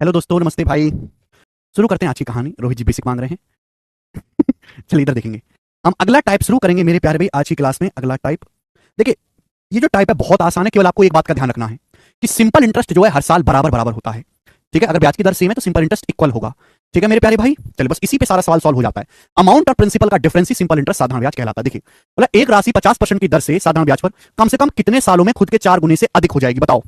Hello दोस्तों, नमस्ते भाई। शुरू करते हैं आज की कहानी। रोहित जी बेसिक मांग रहे हैं। चलिए इधर देखेंगे। हम अगला टाइप शुरू करेंगे मेरे प्यारे भाई आज की क्लास में। अगला टाइप देखिए, ये जो टाइप है बहुत आसान है। केवल आपको एक बात का ध्यान रखना है कि सिंपल इंटरेस्ट जो है हर साल बराबर बराबर होता है। ठीक है, अगर ब्याज की दर सेम है तो सिंपल इंटरेस्ट इक्वल होगा। ठीक है मेरे प्यारे भाई, चलिए बस इसी पे सारा सवाल सॉल्व हो जाता है। अमाउंट और प्रिंसिपल का डिफरेंस ही सिंपल इंटरेस्ट साधारण ब्याज कहलाता है। देखिए बोला एक राशि 50% की दर से साधारण ब्याज पर कम से कम कितने सालों में खुद के 4 गुने से अधिक हो जाएगी, बताओ।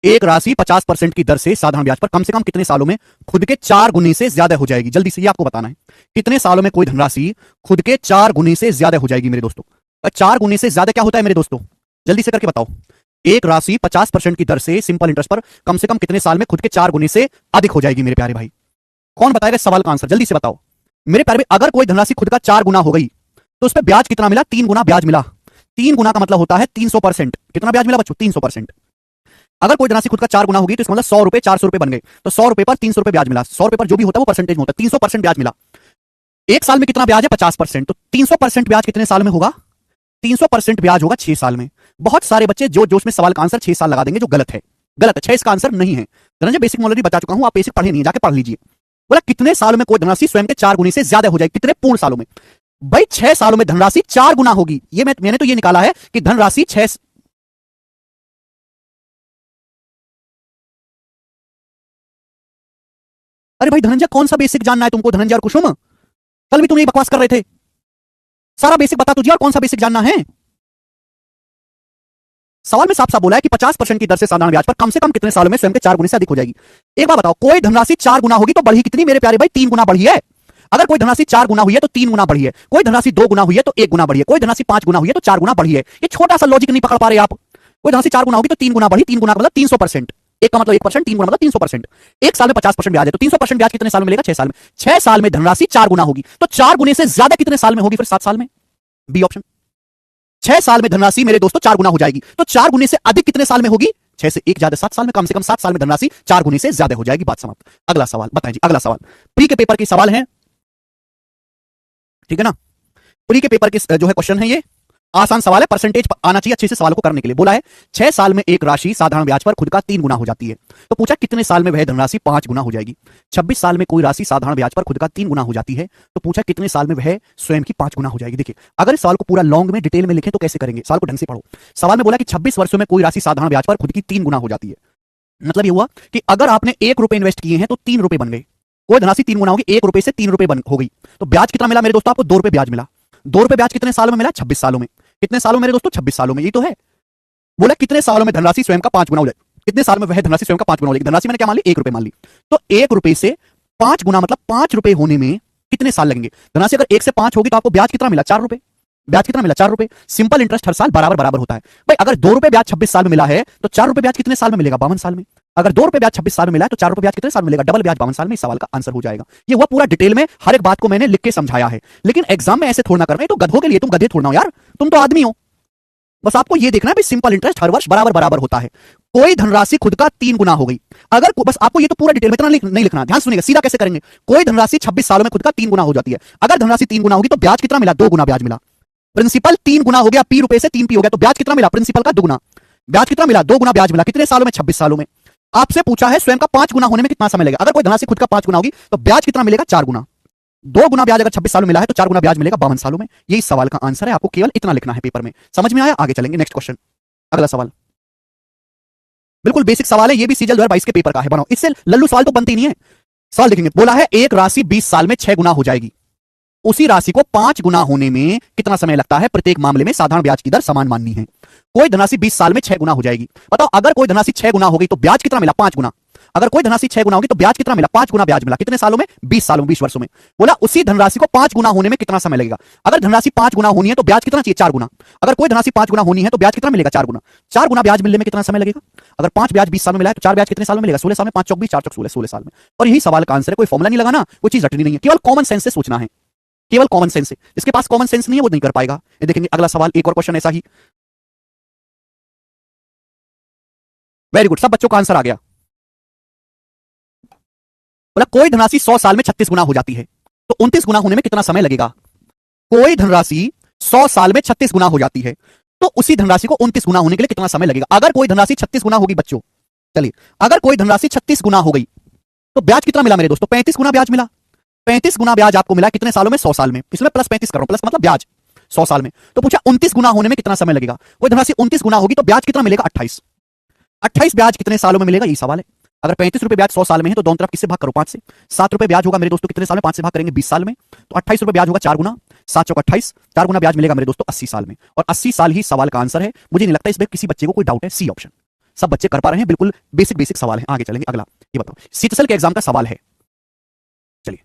एक राशि 50% की दर से साधारण ब्याज पर कम से कम कितने सालों में खुद के 4 गुने से ज्यादा हो जाएगी। जल्दी से ये आपको बताना है, कितने सालों में कोई धनराशि खुद के 4 गुने से ज्यादा हो जाएगी मेरे दोस्तों। 4 गुने से ज्यादा क्या होता है मेरे दोस्तों, जल्दी से करके बताओ। एक राशि 50% की दर से सिंपल इंटरेस्ट पर कम से कम कितने साल में खुद के 4 गुने से अधिक हो जाएगी मेरे प्यारे भाई। कौन बताएगा इस सवाल का आंसर, जल्दी से बताओ मेरे प्यारे भाई। अगर कोई धनराशि खुद का 4 गुना हो गई तो उस पर ब्याज कितना मिला, 3 गुना ब्याज मिला। 3 गुना का मतलब होता है 300%। कितना ब्याज मिला बच्चों, 300%। अगर कोई धनराशि खुद का 4 गुना होगी तो इसका मतलब 100 रुपए 400 रुपए बन गए, तो 100 रुपए पर 300 रुपए ब्याज मिला। 100 रुपए पर जो भी होता है वो परसेंटेज में होता है, 300% ब्याज मिला। एक साल में कितना ब्याज है, 50%। तो 300% ब्याज कितने साल में होगा, 300% ब्याज होगा 6 साल में। बहुत सारे बच्चे जो उसमें सवाल का आंसर 6 साल लगा देंगे, जो गलत है। गलत है, 6 इसका आंसर नहीं है। धनंजय बेसिक नॉलेज बता चुका हूं, आप बेसिक पढ़े नहीं, जाके पढ़ लीजिए। बोला कितने सालों में कोई धनराशि स्वयं के 4 गुने से ज्यादा हो जाएगी, कितने पूर्ण सालों में। भाई 6 सालों में धनराशि 4 गुना होगी। ये मैंने तो ये निकाला है कि धनराशि 6। अरे भाई धनंजय कौन सा बेसिक जानना है तुमको, धनंजय और कुसुम? कल भी तुम यही बकवास कर रहे थे। सारा बेसिक बता तुझे और कौन सा बेसिक जानना है। सवाल में साफ साफ बोला है कि 50% की दर से साधारण ब्याज पर कम से कम कितने सालों में स्वयं के 4 गुने से अधिक हो जाएगी। एक बार बताओ, कोई धनराशि 4 गुना होगी तो बढ़ी कितनी मेरे प्यारे भाई, 3 गुना बढ़ी है। अगर कोई धनराशि 4 गुना हुई है तो 3 गुना बढ़ी है। कोई धनराशि 2 गुना हुई है तो 1 गुना बढ़ी है। कोई धनराशि 5 गुना हुई है तो 4 गुना बढ़ी है। ये छोटा सा लॉजिक नहीं पकड़ पा रहे आप। कोई धनराशि 4 गुना होगी तो 3 गुना बढ़ी, 3 गुना का मतलब 300%। एक का मतलब 1%, 3 गुना मतलब 300%। एक साल में 50% ब्याज है तो 300% ब्याज कितने साल में मिलेगा, 6 साल में। 6 साल में धनराशि 4 गुना होगी तो 4 गुने से ज्यादा कितने साल में होगी, फिर 7 साल में। B option. 6 साल में धनराशि मेरे दोस्तों 4 गुना हो जाएगी तो 4 गुने से अधिक कितने साल में होगी, 6 से 1 ज्यादा 7 साल में। कम से कम 7 साल में धनराशि 4 गुने से ज्यादा हो जाएगी, बात समाप्त। अगला सवाल बताएं जी, अगला सवाल प्री के पेपर के सवाल है, ठीक है ना। प्री के पेपर के जो है क्वेश्चन है, ये आसान सवाल है, परसेंटेज आना चाहिए अच्छे से सवाल को करने के लिए। बोला है 6 साल में एक राशि साधारण ब्याज पर खुद का 3 गुना हो जाती है, तो पूछा कितने साल में वह धनराशि 5 गुना हो जाएगी। 26 साल में कोई राशि साधारण ब्याज पर खुद का 3 गुना हो जाती है, तो पूछा कितने साल में वह स्वयं की 5 गुना हो जाएगी। देखिए अगर इस सवाल को पूरा लॉन्ग में डिटेल में लिखें तो कैसे करेंगे, सवाल को ढंग से पढ़ो। सवाल में बोला कि 26 वर्षों में कोई राशि साधारण ब्याज पर खुद की 3 गुना हो जाती है। मतलब ये हुआ कि अगर आपने 1 रुपए इन्वेस्ट किए हैं तो 3 रुपए बन गए। कोई धनराशि 3 गुना होगी, 1 रुपए से 3 रुपए हो गई, तो ब्याज कितना मिला मेरे दोस्तों, आपको 2 रुपए ब्याज मिला। 2 रुपए ब्याज कितने सालों में मिला, 26 सालों में। कितने सालों में मेरे दोस्तों, 26 सालों में। ये तो है। बोला कितने सालों में धनराशि स्वयं का 5 गुना हो जाए, कितने साल में वह धनराशि स्वयं का 5 गुना हो जाएगी। धनराशि मैंने क्या मान ली, 1 रुपए मान ली। तो 1 रुपए से 5 गुना मतलब 5 रुपए होने में कितने साल लगेंगे। धनराशि अगर 1 से 5 होगी तो आपको ब्याज कितना मिला, 4 रुपए। ब्याज कितना मिला, 4 रुपए। सिंपल इंटरेस्ट हर साल बराबर बराबर होता है भाई। अगर 2 रुपए ब्याज 26 साल में मिला है तो 4 रुपए ब्याज कितने साल में मिलेगा, 52 साल में। अगर 2 रुपए ब्याज 26 साल में मिला है तो 4 रुपए ब्याज कितने साल में मिलेगा, डबल ब्याज 52 साल में। इस सवाल का आंसर हो जाएगा। ये हुआ पूरा डिटेल में, हर एक बात को मैंने लिख के समझाया है। लेकिन एग्जाम में ऐसे थोड़ा कर रहे हैं, तो गधों के लिए, तुम गधे थोड़ा हो यार, तुम तो आदमी हो। बस आपको ये देखना है भाई, सिंपल इंटरेस्ट हर वर्ष बराबर बराबर होता है। कोई धनराशि खुद का 3 गुना हो गई, अगर बस आपको ये तो पूरा डिटेल में इतना नहीं लिखना, ध्यान सुनिएगा, सीधा कैसे करेंगे। कोई धनराशि 26 सालों में खुद का 3 गुना हो जाती है। अगर धनराशि 3 गुना होगी तो ब्याज कितना मिला, 2 गुना ब्याज मिला। प्रिंसिपल 3 गुना हो गया, पी रुपए से 3 पी हो गया, तो ब्याज कितना मिला, प्रिंसिपल का 2 गुना। ब्याज कितना मिला, 2 गुना ब्याज मिला। कितने सालों में, 26 सालों में। आपसे पूछा है स्वयं का 5 गुना होने में कितना समय लगेगा। अगर कोई धनराशि खुद का 5 गुना होगी तो ब्याज कितना मिलेगा, 4 गुना। 2 गुना ब्याज अगर 26 सालों में मिला है तो 4 गुना ब्याज मिलेगा 52 सालों में। यही सवाल का आंसर है, आपको केवल इतना लिखना है पेपर में। समझ में आया, आगे चलेंगे नेक्स्ट क्वेश्चन। अगला सवाल बिल्कुल बेसिक सवाल है, ये भी सीजल 2022 के पेपर का है, बनाओ। इससे लल्लू सवाल तो बनते ही नहीं है। सवाल देखेंगे, बोला है एक राशि 20 साल में 6 गुना हो जाएगी, उसी राशि को 5 गुना होने में कितना समय लगता है। प्रत्येक मामले में साधारण ब्याज की दर समान माननी है। कोई धनराशि 20 साल में 6 गुना हो जाएगी। बताओ अगर कोई धनराशि 6 गुना हो गई तो ब्याज कितना मिला, 5 गुना। अगर कोई धनराशि 6 गुना होगी तो ब्याज कितना मिला, 5 गुना ब्याज मिला। कितने सालों में, 20 सालों में, 20 वर्षों में। बोला उसी धनराशि को 5 गुना होने में कितना समय लगेगा। अगर धनराशि 5 गुना होनी है तो ब्याज कितना चाहिए, 4 गुना। अगर कोई धनराशि 5 गुना होनी है तो ब्याज कितना मिलेगा, 4 गुना। 4 गुना ब्याज मिलने में कितना समय लगेगा। अगर 5 ब्याज 20 साल में मिला है तो 4 ब्याज कितने साल में मिलेगा, 16 साल में। 5 चौक 20, 4 चौक 16, 16 साल में। और यही सवाल का आंसर है, कोई फॉर्मुला नहीं लगाना, कोई चीज रटनी नहीं है, केवल कॉमन सेंस से सोचना है, केवल कॉमन सेंस से। इसके पास कॉमन सेंस नहीं है वो नहीं कर पाएगा। ये देखेंगे अगला सवाल, एक और क्वेश्चन ऐसा ही। वेरी गुड, सब बच्चों का आंसर आ गया। बोला कोई धनराशि 100 साल में 36 गुना हो जाती है, तो 29 गुना होने में कितना समय लगेगा। कोई धनराशि 100 साल में 36 गुना हो जाती है, तो उसी धनराशि को 29 गुना होने के लिए कितना समय लगेगा। अगर कोई धनराशि 36 गुना होगी बच्चों, चलिए, अगर कोई धनराशि 36 गुना हो गई तो ब्याज कितना मिला मेरे दोस्तों? 35 गुना ब्याज मिला। 35 गुना ब्याज आपको मिला कितने सालों में? 100 साल में। इसमें प्लस 35 कर रहा हूं, प्लस मतलब ब्याज 100 साल में। तो पूछा 29 गुना होने में कितना समय लगेगा? कोई धनराशि 29 गुना होगी तो ब्याज कितना मिलेगा? 28। 28 ब्याज कितने सालों में मिलेगा, ये सवाल है। अगर 35 रुपए ब्याज 100 साल में है तो दोनों तरफ किससे भाग करो? 5 से। 7 रुपए ब्याज होगा मेरे दोस्तों कितने साल में? 5 से भाग करेंगे 20 साल में। तो 28 रुपए ब्याज होगा 4 गुना, 7 चौक 28, 4 गुना ब्याज मिलेगा मेरे दोस्तों 80 साल में। और 80 साल ही सवाल का आंसर है। मुझे नहीं लगता इसमें किसी बच्चे को कोई डाउट है। सी ऑप्शन सब बच्चे कर पा रहे हैं, बिल्कुल बेसिक बेसिक सवाल है। आगे चलेंगे, अगला ये बताओ, सीटसल के एग्जाम का सवाल है। चलिए,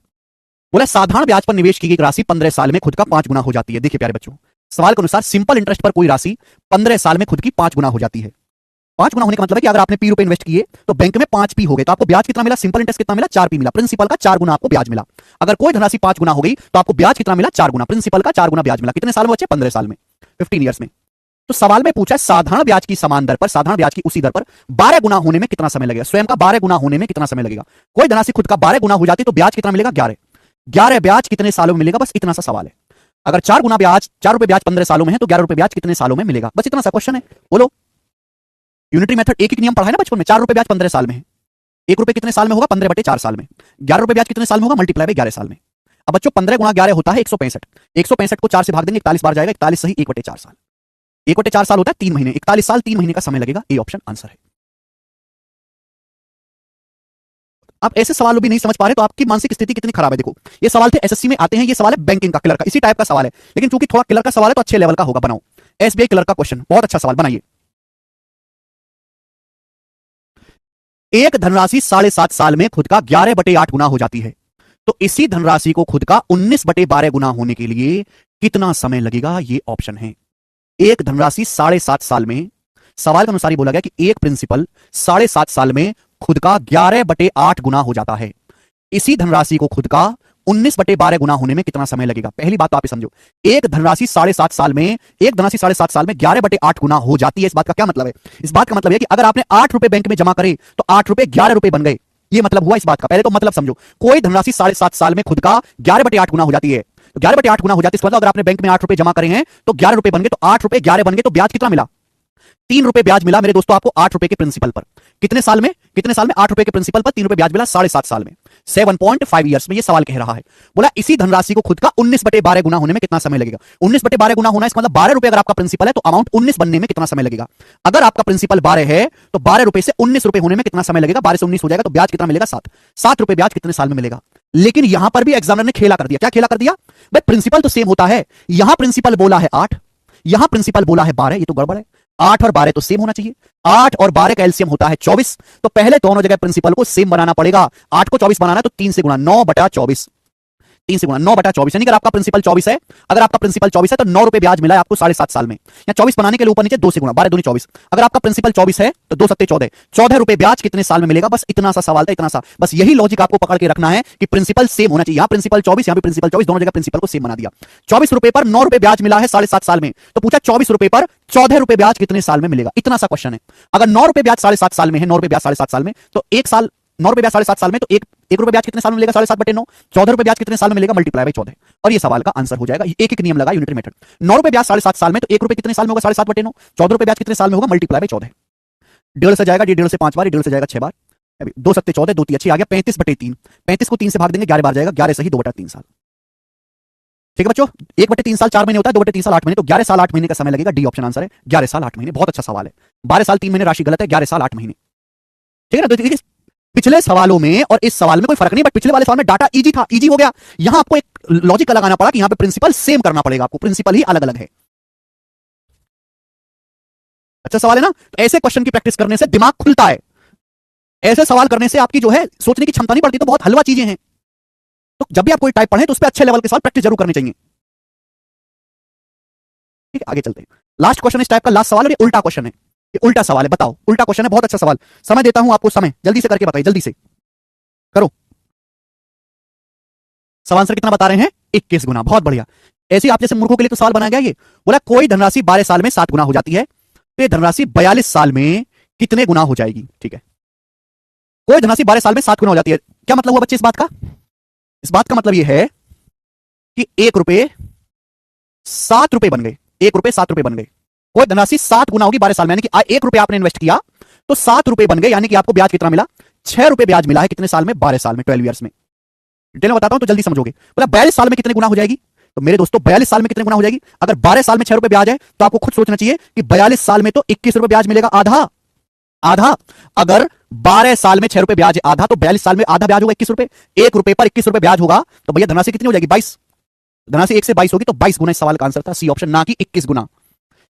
बोला साधारण ब्याज पर निवेश की गई राशि 15 साल में खुद का 5 गुना हो जाती है। देखिए प्यारे बच्चों, सवाल के अनुसार सिंपल इंटरेस्ट पर कोई राशि 15 साल में खुद की 5 गुना हो जाती है। 5 गुना होने का मतलब है कि अगर आपने P रुपए इन्वेस्ट किए तो बैंक में 5 P हो गए, तो आपको ब्याज कितना मिला? सिंपल इंटरेस्ट कितना मिला? 4 P मिला। प्रिंसिपल का 4 गुना आपको ब्याज मिला। अगर कोई धनराशि 5 गुना हो गई तो आपको ब्याज कितना मिला? 4 गुना। प्रिंसिपल का 4 गुना ब्याज मिला। कितने साल में बच्चे? 15 साल में, 15 ईयर्स में। तो सवाल में पूछा साधारण ब्याज की समान दर पर, साधारण ब्याज की उसी दर पर 12 गुना होने में कितना समय लगेगा? स्वयं का 12 गुना होने में कितना समय लगेगा? कोई धनराशि खुद का 12 गुना हो जाती तो ब्याज कितना मिलेगा? 11। 11 ब्याज कितने सालों में मिलेगा? बस इतना सा सवाल है। अगर 4 गुना ब्याज, 4 रुपए ब्याज 15 सालों में है तो 11 रुपए ब्याज कितने सालों में मिलेगा? बस इतना सा क्वेश्चन है। बोलो, यूनिटरी मेथड एक नियम पढ़ा है ना बचपन में। 4 रुपए ब्याज 15 साल में है, 1 रुपए कितने साल में होगा? 15/4 साल में। 11 रुपए ब्याज कितने साल में होगा? मल्टीप्लाई बाय 11 साल में। अब बच्चों 15 गुना 11 होता है 165। 165 को 4 से भाग देंगे 41 बार जाएगा, 41 सही 1/4 साल। 1/4 साल होता है 3 महीने, 41 साल 3 महीने का समय लगेगा। ए ऑप्शन आंसर है। आप ऐसे सवाल भी नहीं समझ पा रहे तो आपकी मानसिक स्थिति कितनी खराब है। देखो, ये सवाल थे एसएससी में आते हैं, ये सवाल है बैंकिंग का, क्लर्क का, इसी टाइप का सवाल है। लेकिन चूंकि थोड़ा क्लर्क का सवाल है तो अच्छे लेवल का होगा। बनाओ एसबीआई क्लर्क का क्वेश्चन, बहुत अच्छा सवाल बनाइए। एक धनराशि 7.5 साल में खुद का 11/8 गुना हो जाती है, तो इसी धनराशि को खुद का 19/12 गुना होने के लिए कितना समय लगेगा? ये ऑप्शन है। एक धनराशि 7.5 साल में, सवाल के अनुसार ही बोला गया कि एक प्रिंसिपल 7.5 साल में खुद का 11/8 गुना हो जाता है। इसी धनराशि को खुद का 19/12 गुना होने में कितना समय लगेगा? पहली बात तो आप ही समझो, एक धनराशि 7.5 साल में, एक धनराशि 7.5 साल में 11/8 गुना हो जाती है। इस बात का क्या मतलब है? इस बात का मतलब है कि अगर आपने 8 रुपए बैंक में जमा करे तो 8 रुपए 11 रुपए बन गए। ये मतलब हुआ इस बात का। पहले तो मतलब समझो, कोई धनराशि 7.5 साल में खुद का 11/8 गुना हो जाती है, तो 11/8 गुना हो जाती है। इसका मतलब अगर आपने बैंक में 8 रुपए जमा करे हैं तो 11 रुपए बन गए, तो 8 रुपए 11 बन गए, तो ब्याज कितना मिला? 3 रुपए ब्याज मिला मेरे दोस्तों आपको 8 रुपए के प्रिंसिपल पर। कितने साल में? कितने साल में? 8 रुपए के प्रिंसिपल पर 3 रुपए ब्याज मिला 7.5 साल में, 7.5 ईयर्स में। ये सवाल कह रहा है। बोला इसी धनराशि को खुद का 19/12 गुना होने में कितना समय लगेगा? 19/12 गुना होना, इसका मतलब 12 रुपए अगर आपका प्रिंसिपल है तो अमाउंट 19 बनने में कितना समय लगेगा? अगर आपका प्रिंसिपल 12 है तो 12 रुपए से 19 रुपए होने में कितना समय लगेगा? 12 से 19 हो जाएगा तो ब्याज कितना मिलेगा? 7। 7 रुपए ब्याज कितने साल में मिलेगा? लेकिन यहां पर भी एग्जामिनर ने खेला कर दिया। क्या खेला कर दिया भाई? प्रिंसिपल तो सेम होता है। यहां प्रिंसिपल बोला है 8, यहां प्रिंसिपल बोला है 12, ये तो गड़बड़ है। 8 और 12 तो सेम होना चाहिए। 8 और 12 का एलसीएम होता है 24, तो पहले दोनों जगह प्रिंसिपल को सेम बनाना पड़ेगा। 8 को 24 बनाना है तो 3 से गुणा, 9/24, 3 से गुणा 9/24। यानी अगर आपका प्रिंसिपल 24 है, अगर आपका प्रिंसिपल 24 है तो 9 रुपए ब्याज मिला है आपको 7.5 साल में। या 24 बनाने के लिए ऊपर नीचे 2 से गुणा, 12 दूनी 24। अगर आपका प्रिंसिपल 24 है तो 2 सत्ते 14, 14 रुपए ब्याज कितने साल में मिलेगा? बस इतना सा सवाल था, इतना सा। बस यही लॉजिक आपको पकड़ के रखना है कि प्रिंसिपल सेम होना चाहिए। यहां प्रिंसिपल 24, यहां भी प्रिंसिपल 24, दोनों जगह प्रिंसिपल को सेम बना दिया। 24 रुपए पर 9 रुपए ब्याज मिला है 7.5 साल में, तो पूछा 24 रुपए पर 14 रुपए ब्याज कितने साल में मिलेगा? इतना सा क्वेश्चन है। अगर 9 रुपए ब्याज 7.5 साल में है, 9 रुपए ब्याज 7.5 साल में, तो 1 साल 9 रुपए ब्याज 7.5 साल में, तो 1 रुपए ब्याज कितने साल में मिलेगा? 7.5/9। 14 रुपए ब्याज कितने साल में मिलेगा? Multiply by 14। और ये सवाल का आंसर हो जाएगा। एक एक नियम लगा यूनिटरी मेथड। 9 रुपए ब्याज 7.5 साल में, तो 1 रुपए कितने साल में होगा? 7.5/9। 14 रुपए ब्याज कितने साल में होगा? Multiply by 14। 1.5 से जाएगा, 1.5 से 5 बार, 1.5 से जाएगा 6 बार, 2 सत्ते 14, 2 3 आ गया 35/3। 35 को 3 से भाग देंगे 11 बार जाएगा, 11 सही 2/3 साल। ठीक है बच्चों, 1/3 साल 4 महीने होता है, 2/3 साल 8 महीने, तो 11 साल 8 महीने का समय लगेगा। डी ऑप्शन आंसर है, 11 साल 8 महीने। बहुत अच्छा सवाल है। 12 साल 3 महीने राशि गलत है, 11 साल 8 महीने। ठीक है ना? तो पिछले सवालों में और इस सवाल में कोई फर्क नहीं, बट पिछले वाले सवाल में डाटा इजी था, इजी हो गया। यहां आपको एक लॉजिक लगाना पड़ा कि यहां पे प्रिंसिपल सेम करना पड़ेगा आपको, प्रिंसिपल ही अलग अलग है। अच्छा सवाल है ना? तो ऐसे क्वेश्चन की प्रैक्टिस करने से दिमाग खुलता है। ऐसे सवाल करने से आपकी जो है सोचने की क्षमता नहीं बढ़ती, तो बहुत हलवा चीजें हैं। तो जब भी आप कोई टाइप पढ़े तो उस पर अच्छे लेवल के सवाल प्रैक्टिस जरूर करनी चाहिए। ठीक है, आगे चलते हैं। लास्ट क्वेश्चन इस टाइप का, लास्ट सवाल, और ये उल्टा क्वेश्चन है। ये उल्टा सवाल है, बताओ। उल्टा क्वेश्चन है, बहुत अच्छा सवाल। समय देता हूं आपको, समय जल्दी से करके बताइए, जल्दी से करो। सवाल आंसर कितना बता रहे हैं? 21 गुना। बहुत बढ़िया। ऐसे आप जैसे मूर्खों के लिए तो सवाल बनाया गया ये। बोला कोई धनराशि 12 साल में 7 गुना हो जाती है, तो ये धनराशि 42 साल में कितने गुना हो जाएगी? ठीक है, कोई धनराशि 12 साल में 7 गुना हो जाती है। क्या मतलब हुआ बच्चे इस बात का? इस बात का मतलब यह है कि 1 रुपए 7 रुपए बन गए, 1 रुपए 7 रुपए बन गए। कोई धनराशि 7 गुना होगी 12 साल में, यानी कि 1 रुपए आपने इन्वेस्ट किया तो 7 रुपए बन गए, यानी कि आपको ब्याज कितना मिला, 6 रुपए ब्याज मिला है। कितने साल में, 12 साल में, 12 ईयर्स में। डिटेल में बताता हूं तो जल्दी समझोगे। बोला 42 साल में कितने गुना हो जाएगी, तो मेरे दोस्तों 42 साल में कितने गुना हो जाएगी। अगर 12 साल में 6 रुपए ब्याज है तो आपको खुद सोचना चाहिए कि 42 साल में तो 21 रुपए ब्याज मिलेगा, आधा आधा। अगर 12 साल में 6 रुपए ब्याज है आधा, तो 42 साल में आधा ब्याज होगा 21 रुपए। 1 रुपए पर 21 रुपए ब्याज होगा, तो भैया धनराशि कितनी हो जाएगी, 22। धनराशि 1 से 22 होगी, तो 22 गुना इस सवाल का आंसर था, सी ऑप्शन, ना कि 21 गुना।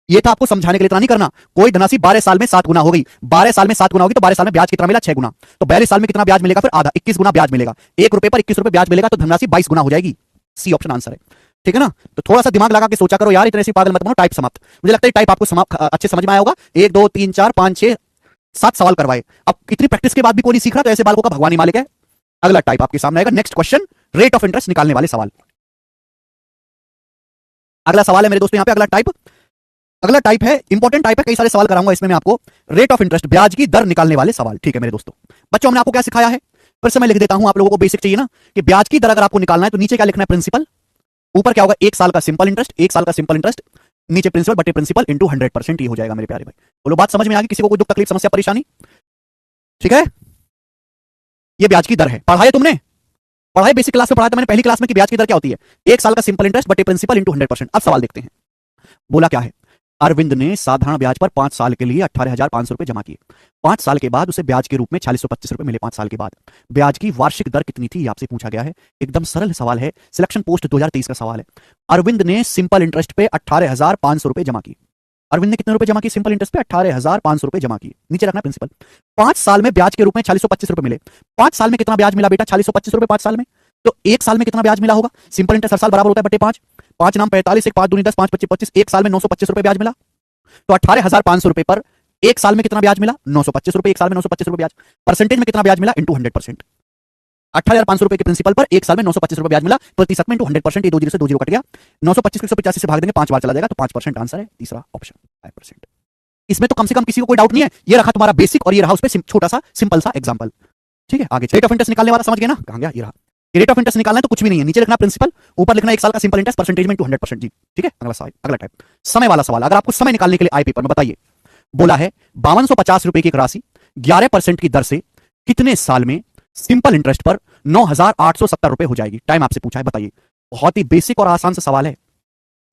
ये था आपको समझाने के लिए, इतना नहीं करना। कोई धनराशि 12 साल में 7 गुना हो गई, 12 साल में 7 गुना होगी, तो 12 साल में ब्याज कितना मिला, 6 गुना। तो 42 साल में कितना ब्याज मिलेगा, फिर आधा, 21 गुना ब्याज मिलेगा। 1 रुपए पर 21 रुपए ब्याज मिलेगा, तो धनराशि 22 गुना हो जाएगी। सी ऑप्शन आंसर है, ठीक है ना। तो थोड़ा सा दिमाग लगा के सोचा करो यार, इतने से पागल मत बनो। टाइप समाप्त। मुझे लगता है टाइप आपको अच्छे समझ में आया होगा। 1 2 3 4 5 6 7 सवाल करवाए। अब इतनी प्रैक्टिस के बाद भी कोई नहीं सीख रहा, तो ऐसे बालकों का भगवान ही मालिक है। अगला टाइप आपके सामने आएगा। Next question, rate of interest निकालने वाले सवाल। अगला सवाल है मेरे दोस्तों, यहां पे अगला टाइप है, इंपॉर्टेंट टाइप है, कई सारे सवाल कराऊंगा इसमें मैं आपको। रेट ऑफ इंटरेस्ट, ब्याज की दर निकालने वाले सवाल। ठीक है मेरे दोस्तों, बच्चों हमने आपको क्या सिखाया है, फिर से मैं लिख देता हूं, आप लोगों को बेसिक चाहिए ना, कि ब्याज की दर अगर आपको निकालना है तो नीचे क्या लिखना है, प्रिंसिपल। ऊपर क्या होगा, 1 साल का सिंपल इंटरेस्ट, 1 साल का सिंपल इंटरेस्ट, नीचे प्रिंसिपल बटे प्रिंसिपल इंटू 100%। ये हो जाएगा मेरे प्यारे भाई। बोलो बात समझ में आ गई, किसी को कोई दुख तकलीफ समस्या परेशानी, ठीक है। ये ब्याज की दर है, पढ़ाया तुमने, पढ़ाई बेसिक क्लास में पढ़ाया था मैंने पहली क्लास में कि ब्याज की दर क्या होती है, 1 साल का सिंपल इंटरेस्ट बटे प्रिंसिपल इंटू 100%। अब सवाल देखते हैं, बोला क्या है, अरविंद ने साधारण ब्याज पर 5 साल के लिए 18,500 रुपए जमा किए। 5 साल के बाद उसे ब्याज के रूप में 4625 रुपए मिले। 5 साल के बाद ब्याज की वार्षिक दर कितनी थी, आपसे पूछा गया है। एकदम सरल सवाल है, सिलेक्शन पोस्ट 2023 का सवाल है। अरविंद ने सिंपल इंटरेस्ट पे 18,500 रुपए जमा किए। अरविंद ने कितने रुपए जमा किए, सिंपल इंटरेस्ट पे 18,500 रुपए जमा किए। नीचे रखना प्रिंसिपल। 5 साल में ब्याज के रूप में 4625 रुपए मिले। 5 साल में कितना ब्याज मिला बेटा, 4625 रुपए 5 साल में। तो 1 साल में कितना ब्याज मिला होगा, सिंपल इंटरेस्ट हर साल बराबर होता है बटे 5, 5 नाम 45, 1 5 दूनी 10, 5 25 25, 1 साल में 925 रुपए ब्याज मिला। तो 18,500 रुपए पर 1 साल में कितना ब्याज मिला, 925 रुपए। 1 साल में 925 रुपए ब्याज, परसेंटेज में कितना ब्याज मिला, इंटू 100%। 18,500 रुपए के प्रिंसिपल पर 1 साल में 925 रुपए ब्याज मिला, प्रतिशत में इंटू 100%। ये 2 जीरो से 2 जीरो कट गया, 925 को 185 से भाग देंगे, 5 बार चला जाएगा, तो 5% आंसर है, तीसरा ऑप्शन 5%। इसमें तो कम से कम किसी को कोई डाउट नहीं है। ये रखा तुम्हारा बेसिक और ये रहा उस पे छोटा सा सिंपल सा एग्जांपल, ठीक है। आगे रेट ऑफ इंटरेस्ट निकालने वाला समझ गए ना, कहां गया, ये रहा। रेट ऑफ इंटरेस्ट निकालना है तो कुछ भी नहीं है, नीचे लिखना प्रिंसिपल, ऊपर लिखना 1 साल का सिंपल इंटरेस्ट, परसेंटेज में इंटू 100% जी, ठीक है। अगला सवाल, अगला टाइप, समय वाला सवाल। अगर आपको समय निकालने के लिए आए पेपर में, बताइए, बोला है 5250 रुपए की एक राशि 11% की दर से कितने साल में सिंपल इंटरेस्ट पर 9,870 रुपए हो जाएगी। टाइम आपसे पूछा है, बताइए। बहुत ही बेसिक और आसान सा सवाल है।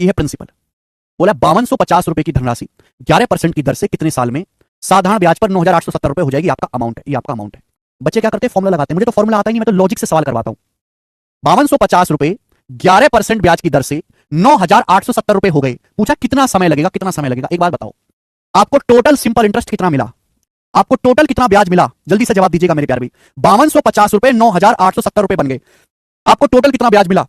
ये है प्रिंसिपल, बोला 5250 रुपए की धनराशि 11% की दर से कितने साल में साधारण ब्याज पर 9,870 रुपए हो जाएगी। आपका अमाउंट है, ये आपका अमाउंट है। बच्चे क्या करते हैं, फॉर्मुला लगाते हैं। मुझे तो फॉर्मुला आता ही नहीं, मैं तो लॉजिक से सवाल करवाता हूं। 5250 रुपए 11% ब्याज की दर से 9,870 रुपए हो गए। पूछा कितना समय लगेगा, कितना समय लगेगा, एक बार बताओ। आपको टोटल सिंपल इंटरेस्ट कितना मिला, आपको टोटल कितना ब्याज मिला, जल्दी से जवाब दीजिएगा मेरे प्यारे भाई। 5250 रुपए 9,870 रुपए बन गए। आपको टोटल कितना ब्याज मिला,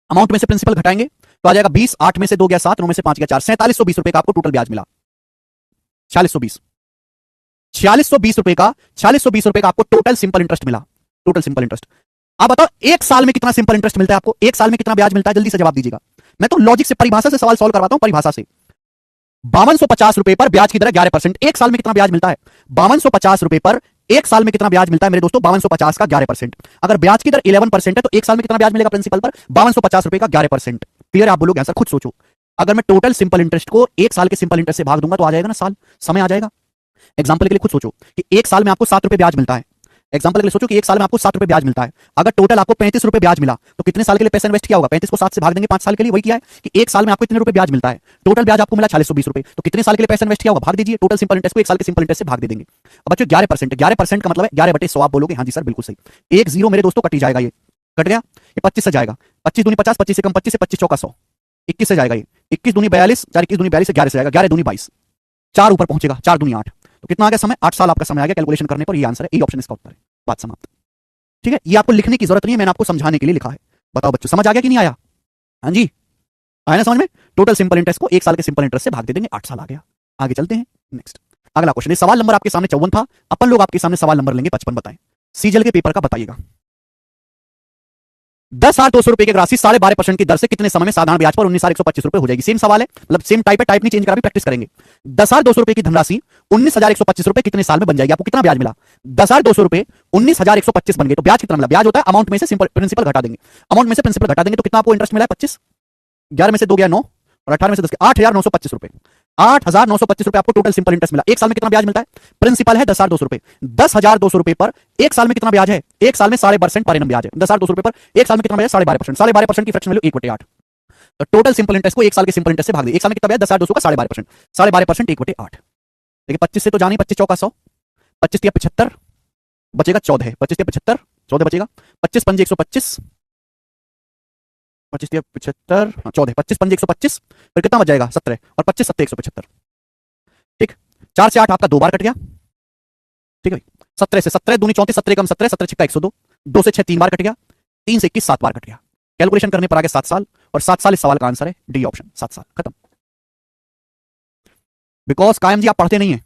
अमाउंट में से प्रिंसिपल घटाएंगे तो आ जाएगा 20, 8 में से 2 गया 7, 9 में से 5 गया 4, 4720 रुपए का आपको टोटल ब्याज मिला। 4620 रुपए का, 4620 रुपए का आपको टोटल सिंपल इंटरेस्ट मिला, टोटल सिंपल इंटरेस्ट। आप बताओ 1 साल में कितना सिंपल इंटरेस्ट मिलता है आपको, 1 साल में कितना ब्याज मिलता है, जल्दी से जवाब दीजिएगा। मैं तो लॉजिक से, परिभाषा से सवाल सॉल्व करवाता हूं, परिभाषा से। 5250 रुपए पर ब्याज की दर 11%, 1 साल में कितना ब्याज मिलता है, 5250 रुपए पर 1 साल में कितना ब्याज मिलता है मेरे दोस्तों, 5250 का 11%। अगर ब्याज की दर 11% है तो 1 साल में कितना ब्याज मिलेगा प्रिंसिपल पर, 5250 रुपए का 11%। क्लियर है, आप बोलोगे आंसर, खुद सोचो। अगर मैं टोटल सिंपल इंटरेस्ट को 1 साल के सिंपल इंटरेस्ट से भाग दूंगा तो आ जाएगा ना साल, समय आ जाएगा। एग्जांपल के लिए खुद सोचो कि 1 साल में आपको 7 रुपए ब्याज मिलता है। एग्जांपल के लिए सोचो कि 1 साल में आपको 7 रुपए ब्याज मिलता है। अगर टोटल आपको 35 रुपए ब्याज मिला तो कितने साल के लिए पैसा इन्वेस्ट किया होगा, 35 को 7 से भाग देंगे, 5 साल के लिए। वही किया है कि 1 साल में आपको इतने रुपए ब्याज मिलता है, टोटल ब्याज आपको मिला 4620 रुपए, तो कितने साल के लिए पैसा इन्वेस्ट किया होगा, भाग दीजिए। टोटल सिंपल इंटरेस्ट को 1 साल के सिंपल इंटरेस्ट से भाग दे देंगे। अब बच्चों 11%, 11% का मतलब है 11/100। आप बोलोगे हाँ जी सर बिल्कुल सही। 1 0 मेरे दोस्तों कट ही जाएगा, ये कट गया, ये 25 से जाएगा, 25 दूनी 50, 25 से कम 25 से 25 चौका 100, 21 से जाएगा, ये 21 दूनी 42, 4 21 दूनी 42 से 11 से जाएगा, 11 दूनी 22, 4 ऊपर पहुंचेगा, 4 दूनी 8, तो कितना आ गया समय, 8 साल आपका समय आ गया कैलकुलेशन करने पर। ये आंसर है, ये ऑप्शन इसका उत्तर है। बात समाप्त, ठीक है। ये आपको लिखने की जरूरत नहीं है, मैंने आपको समझाने के लिए लिखा है। बताओ बच्चों समझ आ गया कि नहीं आया, हाँ जी आया ना समझ में। टोटल सिंपल इंटरेस्ट को 1 साल के सिंपल इंटरेस्ट से भाग दे देंगे, 8 साल आ गया। आगे चलते हैं, नेक्स्ट अगला क्वेश्चन। ये सवाल नंबर आपके सामने 54 था, अपन लोग आपके सामने सवाल नंबर लेंगे 55। बताएं, सीजल के पेपर का बताइएगा। 10,200 रुपए की राशि 12.5% की दर से कितने समय में साधारण ब्याज पर 19,125 रुपए हो जाएगी। सेम सवाल है, मतलब सेम टाइप है, टाइप नहीं चेंज करा, भी प्रैक्टिस करेंगे। 10,200 रुपए की धनराशि 19,125 रुपए कितने साल में बन जाएगी। आपको कितना ब्याज मिला, 10,200 रुपए 19,125 बन गए, तो ब्याज कितना मिला, ब्याज होता है अमाउंट में से प्रिंसिपल घटा देंगे, अमाउंट में से प्रिंसिपल घटा देंगे, तो कितना आपको इंटरेस्ट मिला है 25, 11 में से 2 गया 9 और 18 में से 10 8,925 रुपए। ₹8,925 आपको टोटल सिंपल इंटरेस्ट मिला। एक साल में कितना ब्याज मिलता है? प्रिंसिपल है ₹10,200, ₹10,200 पर एक साल में कितना ब्याज है? एक साल में 12.5% पर एनम ब्याज है। ₹10,200 पर एक साल में कितना ब्याज? 12.5%। 12.5% की फ्रैक्शन वैल्यू 1/8। तो टोटल सिंपल इंटरेस्ट को एक साल के सिंपल इंटरेस्ट से भाग दे। एक साल में कितना ब्याज? 10,200 का 12.5%। 12.5% 1/8। देखिए 25 से तो जानी, 25 चौका 100, 25 तिया 75, बचेगा 14, 25 तिया 75, 14 बचेगा, 25 पंजे 125, 25 तिया 75, 14, 25 पंजे 125, फिर कितना बच जाएगा? 17, और 25 सत्ते 175। ठीक, 4 से 8 आपका 2 बार कट गया। ठीक है भाई, 17 से 17 दूनी 34, 17 कम 17, 17 छिक्का 102, 2 से 6 3 बार कट गया, 3 से 21 7 बार कट गया। कैलकुलेशन करने पर आ गया 7 साल, और 7 साल इस सवाल का आंसर है डी ऑप्शन, 7 साल। खत्म। बिकॉज कायम जी आप पढ़ते नहीं है,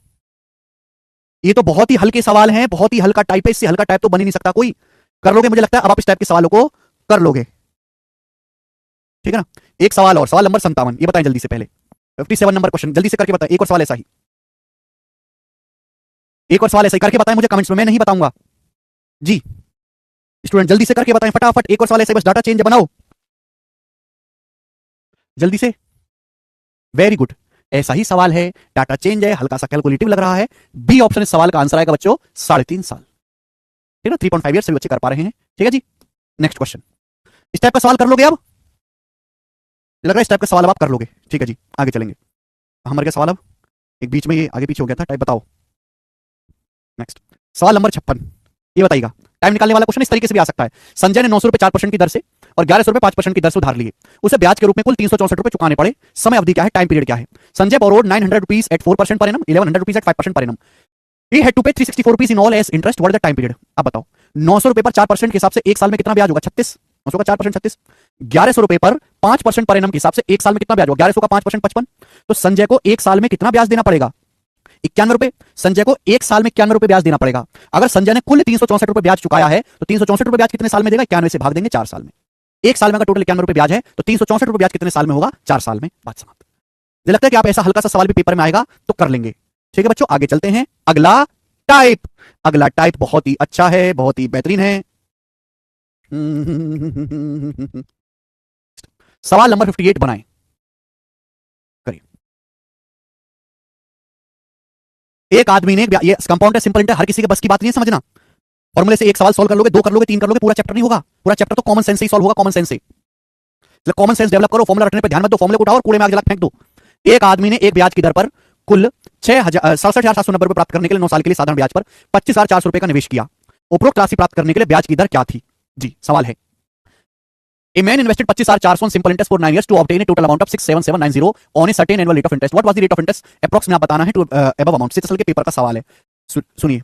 ये तो बहुत ही हल्के सवाल हैं, बहुत ही हल्का टाइप है, इससे हल्का टाइप तो बन ही नहीं सकता कोई। कर लोगे मुझे लगता है, अब आप इस टाइप के सवालों को कर लोगे। ठीक है ना। एक सवाल और, सवाल नंबर 57, ये बताएं जल्दी से, पहले 57 नंबर क्वेश्चन जल्दी से करके बताएं। एक और सवाल ऐसा ही, एक और सवाल ऐसा ही करके बताएं मुझे कमेंट्स में, मैं नहीं बताऊंगा जी। स्टूडेंट जल्दी से करके बताएं फटाफट, एक और सवाल ऐसा, बस डाटा चेंज बनाओ जल्दी से। वेरी गुड, ऐसा ही सवाल है, डाटा चेंज है, हल्का सा कैलकुलेटिव लग रहा है। बी ऑप्शन इस सवाल का आंसर आएगा बच्चों, 3.5 साल। ठीक है ना, 3.5 ईयर्स सभी बच्चे कर पा रहे हैं। ठीक है जी, नेक्स्ट क्वेश्चन। इस टाइप का सवाल कर लोगे अब? लग रहा है इस टाइप का सवाल अब आप कर लोगे। ठीक है जी, आगे चलेंगे। हमारे क्या सवाल अब, एक बीच में ये आगे पीछे हो गया था, टाइप बताओ। नेक्स्ट सवाल नंबर 56, ये बताइएगा। टाइम निकालने वाला क्वेश्चन इस तरीके से भी आ सकता है। संजय ने 900 रुपए 4% की दर से और 1100 रुपए 5% की दर से उधार लिए। उसे ब्याज के रूप में कुल 364 रुपए चुकाने पड़े। समय अवधि क्या है? टाइम पीरियड क्या है? Sanjay borrowed 900 rupees eight 4% per annum, 1100 rupees at 5% per annum. He had to pay 364 rupees in all as interest. What is the time period? अब बताओ, 900 रुपए पर 4% के हिसाब से एक साल में कितना ब्याज होगा? 36। 900 का 4% 36। 1100 रुपए पर 5% पर एनम के हिसाब से एक साल में कितना ब्याज होगा? 1100 का 5% 55। तो संजय को एक साल में कितना ब्याज देना पड़ेगा? 91 रुपए। संजय को एक साल में 91 रुपए ब्याज देना पड़ेगा। अगर संजय ने कुल 364 रुपए ब्याज चुकाया है, तो 364 रुपए ब्याज कितने साल में देगा? 91 से भाग देंगे 4 साल में। एक साल में अगर टोटल 91 रुपए ब्याज है, तो 364 रुपए ब्याज कितने साल में होगा? 4 साल में। बात समाप्त। मुझे लगता है कि आप ऐसा हल्का सा सवाल भी पेपर में आएगा तो कर लेंगे। ठीक है बच्चों, आगे चलते हैं। अगला टाइप, अगला टाइप बहुत ही अच्छा है, बहुत ही बेहतरीन है। सवाल नंबर 58 बनाएं, करिए। एक आदमी ने, ये कंपाउंड है, सिंपल इंटर, हर किसी के बस की बात नहीं है समझना। फॉर्मूले से एक सवाल सॉल्व कर लोगे, 2 कर लोगे, 3 कर लोगे, पूरा चैप्टर नहीं होगा। पूरा चैप्टर तो कॉमन सेंस से ही सॉल्व होगा, कॉमन सेंस से। कॉमन सेंस डेवलप करो, फॉर्मूला रटने पे ध्यान मत दो, फॉर्मूले को उठाओ और कूड़े में आग जला फेंक दो। एक आदमी ने एक ब्याज की दर पर कुल 67,790 रुपए प्राप्त करने के लिए 9 साल के लिए साधारण ब्याज पर 25,400 रुपए का निवेश किया। उपरोक्त राशि प्राप्त करने के लिए ब्याज की दर क्या थी? जी सवाल है, A man invested 25,400 on simple interest for 9 years to obtain a total amount of 67790 on a certain annual rate of interest. What was the rate of interest? Approx में आप बताना है to above amount। 6 साल के paper का सवाल है, सुनिए।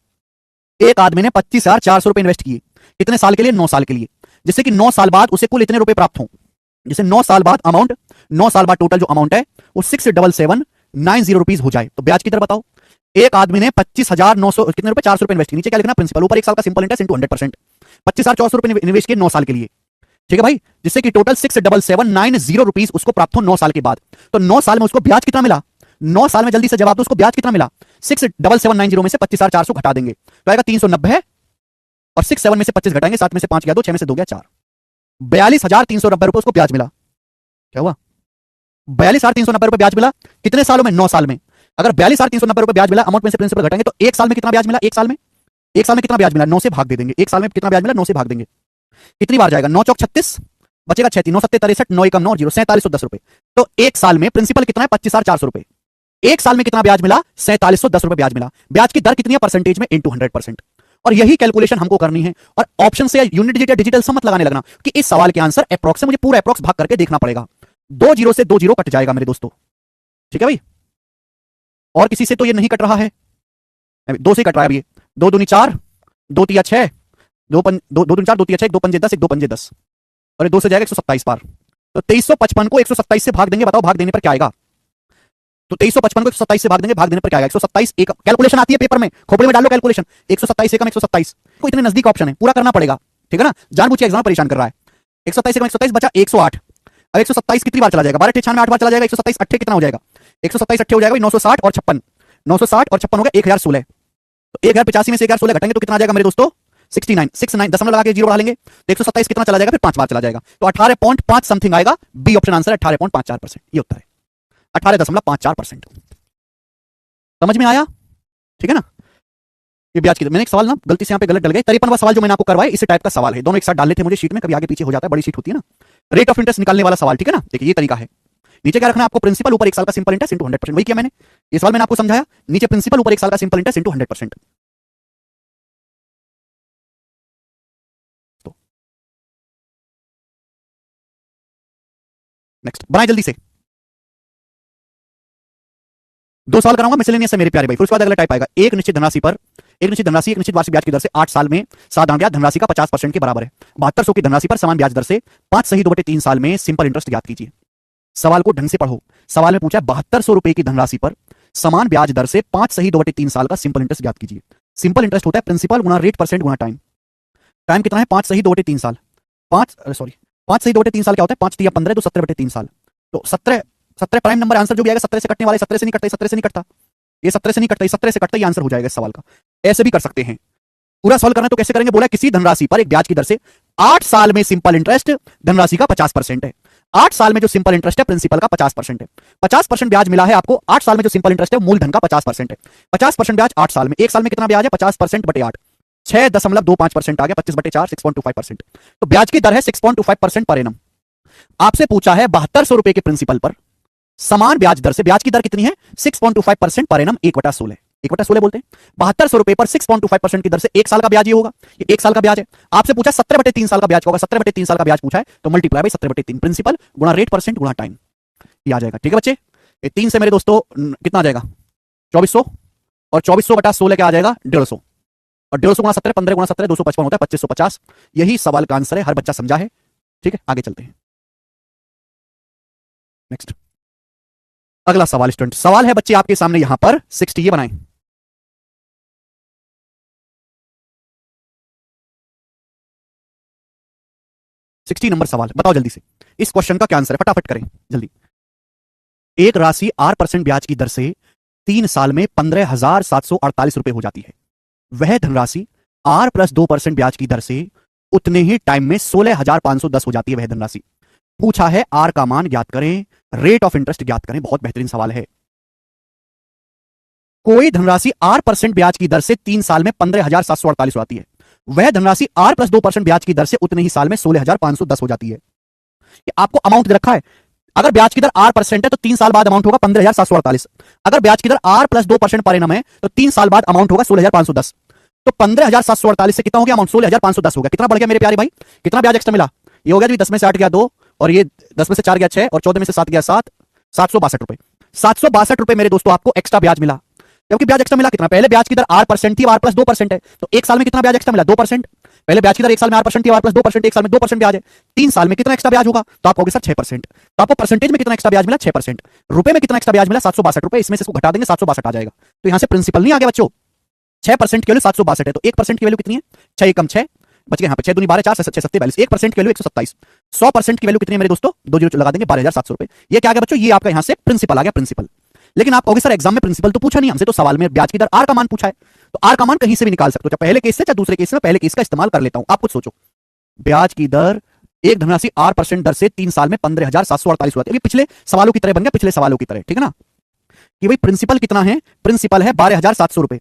एक आदमी ने 25,400 रुपए इन्वेस्ट किए, कितने साल के लिए? 9 साल के लिए, जिससे कि 9 साल बाद उसे कुल इतने रुपए प्राप्त हों। जैसे 9 साल बाद अमाउंट, 9 साल बाद टोटल जो अमाउंट है वो 67790 रुपीज हो जाए। तो ब्याज की दर बताओ। एक आदमी ने 25,900 कितने रुपए? 400 रुपए इन्वेस्ट किए। नीचे क्या लिखना? प्रिंसिपल। ऊपर एक साल का सिंपल इंटरेस्ट इनटू 100%। 25,400 रुपए निवेश किए 9 साल के लिए। ठीक है भाई, जिससे कि टोटल 67790 रुपीज उसको प्राप्त हो 9 साल के बाद। तो 9 साल में उसको ब्याज कितना मिला? 9 साल में जल्दी से जवाब दो, उसको ब्याज कितना मिला? 67790 में से 25,400 घटा देंगे तो आएगा 390, और 67 में से 25 घटाएंगे, 7 में से 5 गया 2, 6 में से 2 गया 4। 42,390 रुपए उसको ब्याज मिला। क्या हुआ? 42,390 रुपए ब्याज मिला। कितने सालों में? 9 साल में। अगर 42,390 रुपए ब्याज मिला, अमाउंट में से प्रिंसिपल घटाएंगे, तो एक साल में कितना ब्याज मिला? एक साल में कितना ब्याज मिला? 9 से भाग दे देंगे। एक साल में कितना ब्याज मिला? 9 से भाग देंगे। कितनी बार जाएगा? 9 चौक 36, बचेगा 6, 9 7 63, 9 1 9 0, 4710 रुपए। तो एक साल में प्रिंसिपल कितना है? 25,400 रुपए। एक साल में कितना ब्याज मिला? 4710 रुपए ब्याज मिला। ब्याज की दर कितनी है? परसेंटेज में इंटू 100%। और यही कैलकुलेशन हमको करनी है। और ऑप्शन से यूनिट डिजिट या डिजिटल सम मत लगाने लगना कि इस सवाल के आंसर अप्रॉक्स से मुझे पूरा अप्रॉक्स भाग करके देखना पड़ेगा। 2 जीरो से 2 जीरो कट जाएगा मेरे दोस्तों। ठीक है भाई, और किसी से तो ये नहीं कट रहा है, 2 से कट रहा है। ये 2 दूनी 4, 2 तिया 6, 2 दूनी 4, 2 तिया 6, 2 पंजे 10, 1 2 पंजे 10, और 2 से जाएगा 127 बार। तो 2355 को 127 से भाग देंगे, बताओ भाग देने पर क्या आएगा? तो 2355 को 127 से भाग देंगे, भाग देने पर क्या आएगा? 127 एक कैलकुलेशन आती है पेपर में, खोपड़ी में डालो कैलकुलेशन। 127 एकम 127 को इतने नजदीक ऑप्शन है, पूरा करना पड़ेगा। ठीक है ना, जानबूझ के एग्जाम परेशान कर रहा है। 127 एकम 127 बचा 108। अब 127 कितनी बार चला जाएगा? 12 6 में 8 बार चला जाएगा। 127 8 कितना हो जाएगा? 127 8 हो जाएगा 960 और 56, 960 और 56 हो गया 1016। तो 1085 में से 1016 घटाएंगे तो कितना आ जाएगा मेरे दोस्तों? 69 दशमलव लगा के जीरो बढ़ा लेंगे तो 127 कितना चला जाएगा? फिर 5 बार चला जाएगा, तो 18.5 समथिंग आएगा। B option answer 18.54%। ये उत्तर है, 18.54%। समझ में आया? ठीक है ना? ये ब्याज की दर, मैंने एक सवाल ना गलती से यहाँ पे गलत डल गए, 53वां सवाल जो मैंने आपको करवाया इसी टाइप का सवाल है, दोनों एक साथ डालने थे मुझे शीट में, कभी आगे पीछे हो जाता है, बड़ी शीट होती है ना। रेट ऑफ इंटरेस्ट निकालने वाला सवाल, ठीक है ना? देखिए ये तरीका है, नीचे क्या रखना है आपको, प्रिंसिपल ऊपर 1 साल का सिंपल इंटरेस्ट इंटू 100%, वही किया मैंने, ये सवाल मैंने आपको समझाया, नीचे प्रिंसिपल ऊपर 1 साल का सिंपल इंटरेस्ट इंटू 100%। तो नेक्स्ट बनाए जल्दी से, 2 सवाल कराऊंगा मिसलेनियस से मेरे प्यारे भाई, फिर उसके बाद अगला टाइप आएगा। एक निश्चित धनराशि पर एक निश्चित वार्षिक ब्याज की दर से 8 साल में साधारण ब्याज धनराशि का 50% के बराबर है। 7200 की धनराशि पर समान ब्याज दर से 5 सही 2/3 साल में सिंपल इंटरेस्ट ज्ञात कीजिए। सवाल को ढंग से पढ़ो, सवाल में पूछा है 7200 रुपए की धनराशि पर समान ब्याज दर से 5 सही 2/3 साल का सिंपल इंटरेस्ट ज्ञात कीजिए। सिंपल इंटरेस्ट होता है प्रिंसिपल गुणा रेट परसेंट गुणा टाइम। टाइम कितना है? 5 सही 2/3 साल। 5 सही 2/3 साल क्या होता है? 5 3 15 तो 17/3 साल। तो 17 प्राइम नंबर, आंसर जो भी आएगा 17 से कटने वाला है, 17 से नहीं कटता, 17 से नहीं कटता, ये 17 से नहीं कटता, 17 से कटता, ये आंसर हो जाएगा इस सवाल का। ऐसे भी कर सकते हैं। पूरा सॉल्व करना है तो कैसे करेंगे? बोला किसी धनराशि पर एक ब्याज की दर से 8 साल में सिंपल इंटरेस्ट धनराशि का 50% है। 8 साल में जो सिंपल इंटरेस्ट है प्रिंसिपल का 50% है। 50% ब्याज मिला है आपको, 8 साल में जो सिंपल इंटरेस्ट है मूलधन का 50% है। 50% ब्याज 8 साल में, 1 साल में कितना ब्याज है? 50% बटे 8, 6.25% आ गया, 25/4 6.25%। तो ब्याज की दर है 6.25% पर एनम। आपसे पूछा है 7200 रुपए के प्रिंसिपल पर समान ब्याज दर से, ब्याज की दर कितनी है? 6.25% पर एनम, 1/16, 1/16 बोलते हैं। 7200 रुपए पर 6.25% की दर से 1 साल का ब्याज ये होगा, ये 1 साल का ब्याज है। आपसे पूछा 17/3 साल का ब्याज होगा, 17/3 साल का ब्याज पूछा है तो मल्टीप्लाई बाई 17/3, प्रिंसिपल गुणा रेट परसेंट गुणा टाइम, ये आ जाएगा। ठीक है बच्चे, ये 3 से मेरे दोस्तों कितना आ जाएगा? 2400, और 2400/16 क्या आ जाएगा? 150, और 150 गुणा 17, 15 गुणा 17 255 होता है, 2550। यही सवाल का आंसर है, हर बच्चा समझा है। ठीक है, आगे चलते हैं। नेक्स्ट अगला सवाल स्टूडेंट, सवाल है बच्चे आपके सामने यहां पर 60, ये बनाएं। नंबर सवाल, बताओ जल्दी से इस क्वेश्चन का क्या आंसर है, फटाफट करें जल्दी। एक राशि 8% ब्याज की दर से 3 साल में 15,748 रुपए हो जाती है। वह धनराशि R + 2% ब्याज की दर से उतने ही टाइम में 16,510 हो जाती है। वह धनराशि पूछा है R का मान ज्ञात करें, रेट ऑफ इंटरेस्ट ज्ञात करें। बहुत बेहतरीन सवाल है। कोई धनराशि 8% ब्याज की दर से 3 साल में 15,748 हो जाती है। वह धनराशि R + 2% ब्याज की दर से उतने ही साल में 16,510 हो जाती है। आपको अमाउंट दे रखा है, अगर ब्याज की दर 8% है तो 3 साल बाद अमाउंट होगा 15,748। अगर ब्याज की दर R + 2% पर एनम है तो 3 साल बाद अमाउंट होगा 16,510। तो 15,748 से कितना हो गया अमाउंट? 16,510 हो गया। कितना बढ़ गया मेरे प्यारे भाई? कितना ब्याज एक्स्ट्रा मिला? ये हो गया जी 10 में से 8 गया 2, और ये 10 में से 4 गया 6, और 14 में से 7 गया 7, 762 रुपए। 762 रुपए मेरे दोस्तों आपको एक्स्ट्रा ब्याज मिला। क्योंकि ब्याज एक्स्ट्रा मिला कितना? पहले ब्याज की दर 8% थी, R + 2% है, तो 1 साल में कितना ब्याज एक्स्ट्रा मिला? 2%। पहले ब्याज की दर 1 साल में 8% थी, R + 2%, 1 साल में 2% ब्याज है। 3 साल में कितना एक्स्ट्रा ब्याज होगा? तो आप कहोगे सर 6%। तो आपको परसेंटेज में कितना एक्स्ट्रा ब्याज मिला? 6%। रुपए में कितना एक्स्ट्रा ब्याज मिला? 762 रुपए। इसमें से इसको घटा देंगे, 762 आ जाएगा। तो यहां से प्रिंसिपल नहीं आ गया बच्चों। 6% की वैल्यू 762 है, तो 1% की वैल्यू कितनी है? 6 एकम 6 बच गए, यहाँ पे 6 दूनी 12, 4 6 7 42। 1% की वैल्यू 127। 100% की वैल्यू कितनी है मेरे दोस्तों? 2 जीरो लगा देंगे, 12,700 रुपए। ये क्या आ गया बच्चों? ये आपका यहाँ से प्रिंसिपल आ गया, प्रिंसिपल। लेकिन आप कहोगे सर एग्जाम में प्रिंसिपल तो पूछा नहीं हमसे, तो सवाल में ब्याज की दर R का मान पूछा है, तो R का मान कहीं से भी निकाल सकते हो, चाहे पहले केस से चाहे दूसरे केस में। पहले केस का इस्तेमाल कर लेता हूं, आप कुछ सोचो। ब्याज की दर एक धनराशि 8% दर से 3 साल में 15,748 हुआ। अभी पिछले सवालों की तरह बन गया, पिछले सवालों की तरह, ठीक है ना? कि भाई प्रिंसिपल कितना है? प्रिंसिपल है 12,700 रुपए।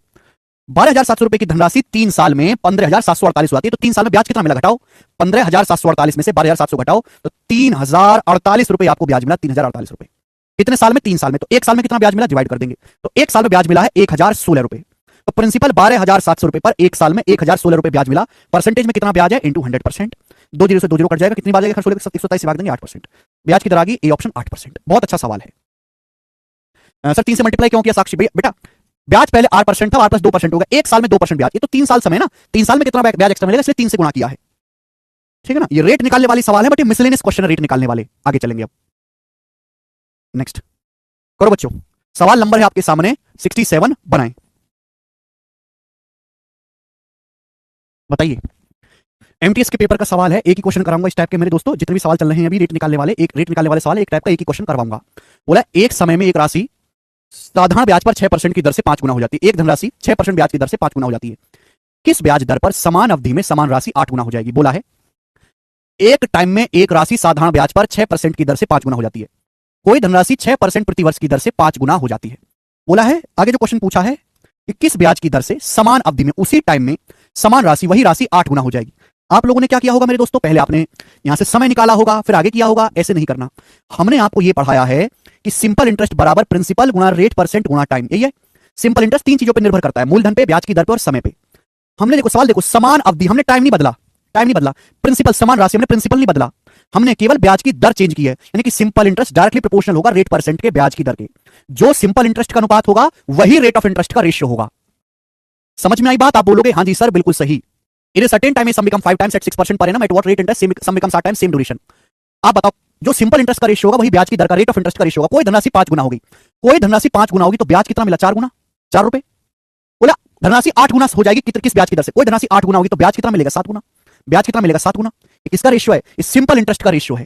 12,700 रुपए की धनराशि 3 साल में 15,748 होती है, तो 3 साल में ब्याज कितना मिला? घटाओ, 15,748 में से 12,700 घटाओ तो 3,048 रुपए आपको ब्याज मिला। 3,048 रुपए कितने साल में? 3 साल में। तो 1 साल में कितना ब्याज मिला? डिवाइड कर देंगे, तो 1 साल में ब्याज मिला है 1,016 रुपए। तो प्रिंसिपल 12,700 रुपए पर 1 साल में 1,016 रुपए ब्याज मिला। परसेंटेज में कितना ब्याज है? इंटू 100%। 2 जीरो से 2 जीरो कट जाएगा, कितनी बात है? 127 से भाग देंगे, 8%। ब्याज की दर आ गई, ए ऑप्शन 8%। बहुत अच्छा सवाल है। सर 3 से मल्टीप्लाई क्यों किया साक्षी? बेटा ब्याज पहले 8% था, R + 2% होगा, 1 साल में 2% ब्याज, ये तो 3 साल समय ना, 3 साल में कितना ब्याज एक्स्ट्रा मिलेगा, इसलिए 3 से गुणा किया है। ठीक है ना? ये रेट निकालने वाली सवाल है, बट ये मिसलेनियस क्वेश्चन रेट निकालने वाले। आगे चलेंगे अब। नेक्स्ट करो बच्चों, सवाल नंबर है आपके सामने 67, बनाएं। बताइए, एमटीएस के पेपर का सवाल है, एक ही क्वेश्चन कराऊंगा इस टाइप के मेरे दोस्तों। जितने भी सवाल चल रहे हैं अभी रेट निकालने वाले, एक रेट निकालने वाले सवाल, एक टाइप का एक ही क्वेश्चन करवाऊंगा। बोला एक समय में एक राशि साधारण ब्याज पर 6% की दर से 5 गुना हो जाती है। एक धनराशि 6% ब्याज की दर से 5 गुना हो जाती है। किस ब्याज दर पर समान अवधि में समान राशि 8 गुना हो जाएगी? बोला है एक टाइम में एक राशि साधारण ब्याज पर 6% की दर से 5 गुना हो जाती है। कोई धनराशि 6% प्रति वर्ष की दर से 5 गुना हो जाती है। बोला है आगे जो क्वेश्चन पूछा है कि किस ब्याज की दर से समान अवधि में उसी टाइम में समान राशि वही राशि 8 गुना हो जाएगी। आप लोगों ने क्या किया होगा मेरे दोस्तों, पहले आपने यहां से समय निकाला होगा फिर आगे किया होगा, ऐसे नहीं करना। हमने आपको यह पढ़ाया है कि सिंपल इंटरेस्ट बराबर प्रिंसिपल गुणा रेट परसेंट गुणा टाइम, यही है। सिंपल इंटरेस्ट तीन चीजों पर निर्भर करता है, मूलधन पे, ब्याज की दर पे और समय पे। हमने देखो सवाल देखो, समान अवधि, हमने टाइम नहीं बदला, टाइम नहीं बदला, प्रिंसिपल समान राशि, हमने प्रिंसिपल नहीं बदला, हमने केवल ब्याज की दर चेंज की है। यानी कि सिंपल इंटरेस्ट डायरेक्टली प्रोपोर्शनल होगा रेट परसेंट के ब्याज की दर के। जो सिंपल इंटरेस्ट का अनुपात होगा वही रेट ऑफ इंटरेस्ट का रेशियो होगा। समझ में आई बात? आप बोलोगे हाँ जी सर बिल्कुल सही। In certain time sum become 5 times at 6% per annum at what rate interest sum become 7 times same duration. आप बताओ, जो सिंपल इंटरेस्ट का रेशियो होगा वही ब्याज की दर का रेट ऑफ इंटरेस्ट का रेशियो होगा। कोई धनराशि 5 गुना होगी, कोई धनराशि 5 गुना होगी तो ब्याज कितना मिला? 4 गुना, 4 रुपए। बोला धनराशि 8 गुना हो जाएगी किस ब्याज की दर से? कोई धनराशि 8 गुना होगी तो ब्याज कितना मिलेगा? 7 गुना। ब्याज कितना मिलेगा? 7 गुना। किसका रेशियो है? इस सिंपल इंटरेस्ट का रेशियो है,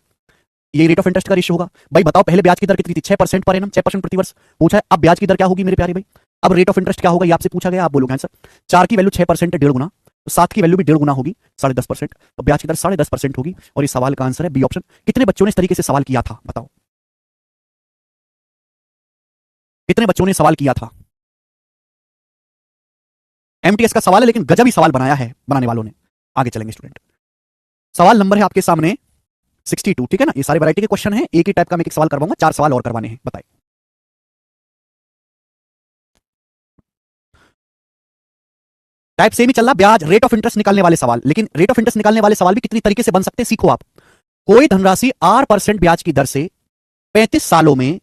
ये रेट ऑफ इंटरेस्ट का रेशियो होगा। भाई बताओ पहले ब्याज की दर कितनी थी? 6% पर एनम, 6% प्रति वर्ष पूछा है। अब ब्याज की दर क्या होगी मेरे प्यारे भाई? अब रेट ऑफ इंटरेस्ट क्या होगा ये आपसे पूछा गया, आप बोलोगे आंसर। 4 की वैल्यू 6% है, 1.5 गुना, तो 7 की वैल्यू भी 1.5 गुना होगी, 10.5%, तो ब्याज की दर 10.5% होगी। और इस सवाल का आंसर है बी ऑप्शन। कितने बच्चों ने इस तरीके से सवाल किया था बताओ? कितने बच्चों ने सवाल किया था? एमटीएस का सवाल है लेकिन गजब ही सवाल बनाया है बनाने वालों ने। आगे चलेंगे स्टूडेंट, सवाल नंबर है आपके सामने 62, ठीक है ना। ये सारे वैरायटी के क्वेश्चन हैं, एक ही टाइप का मैं एक सवाल करवाऊंगा, 4 सवाल और करवाने हैं, बताइए। टाइप सेम ही चल रहा, ब्याज रेट ऑफ इंटरेस्ट निकालने वाले सवाल। लेकिन रेट ऑफ इंटरेस्ट निकालने वाले सवाल भी कितनी तरीके से बन सकते हैं सीखो आप। कोई धनराशि 8% ब्याज की दर से 35 सालों में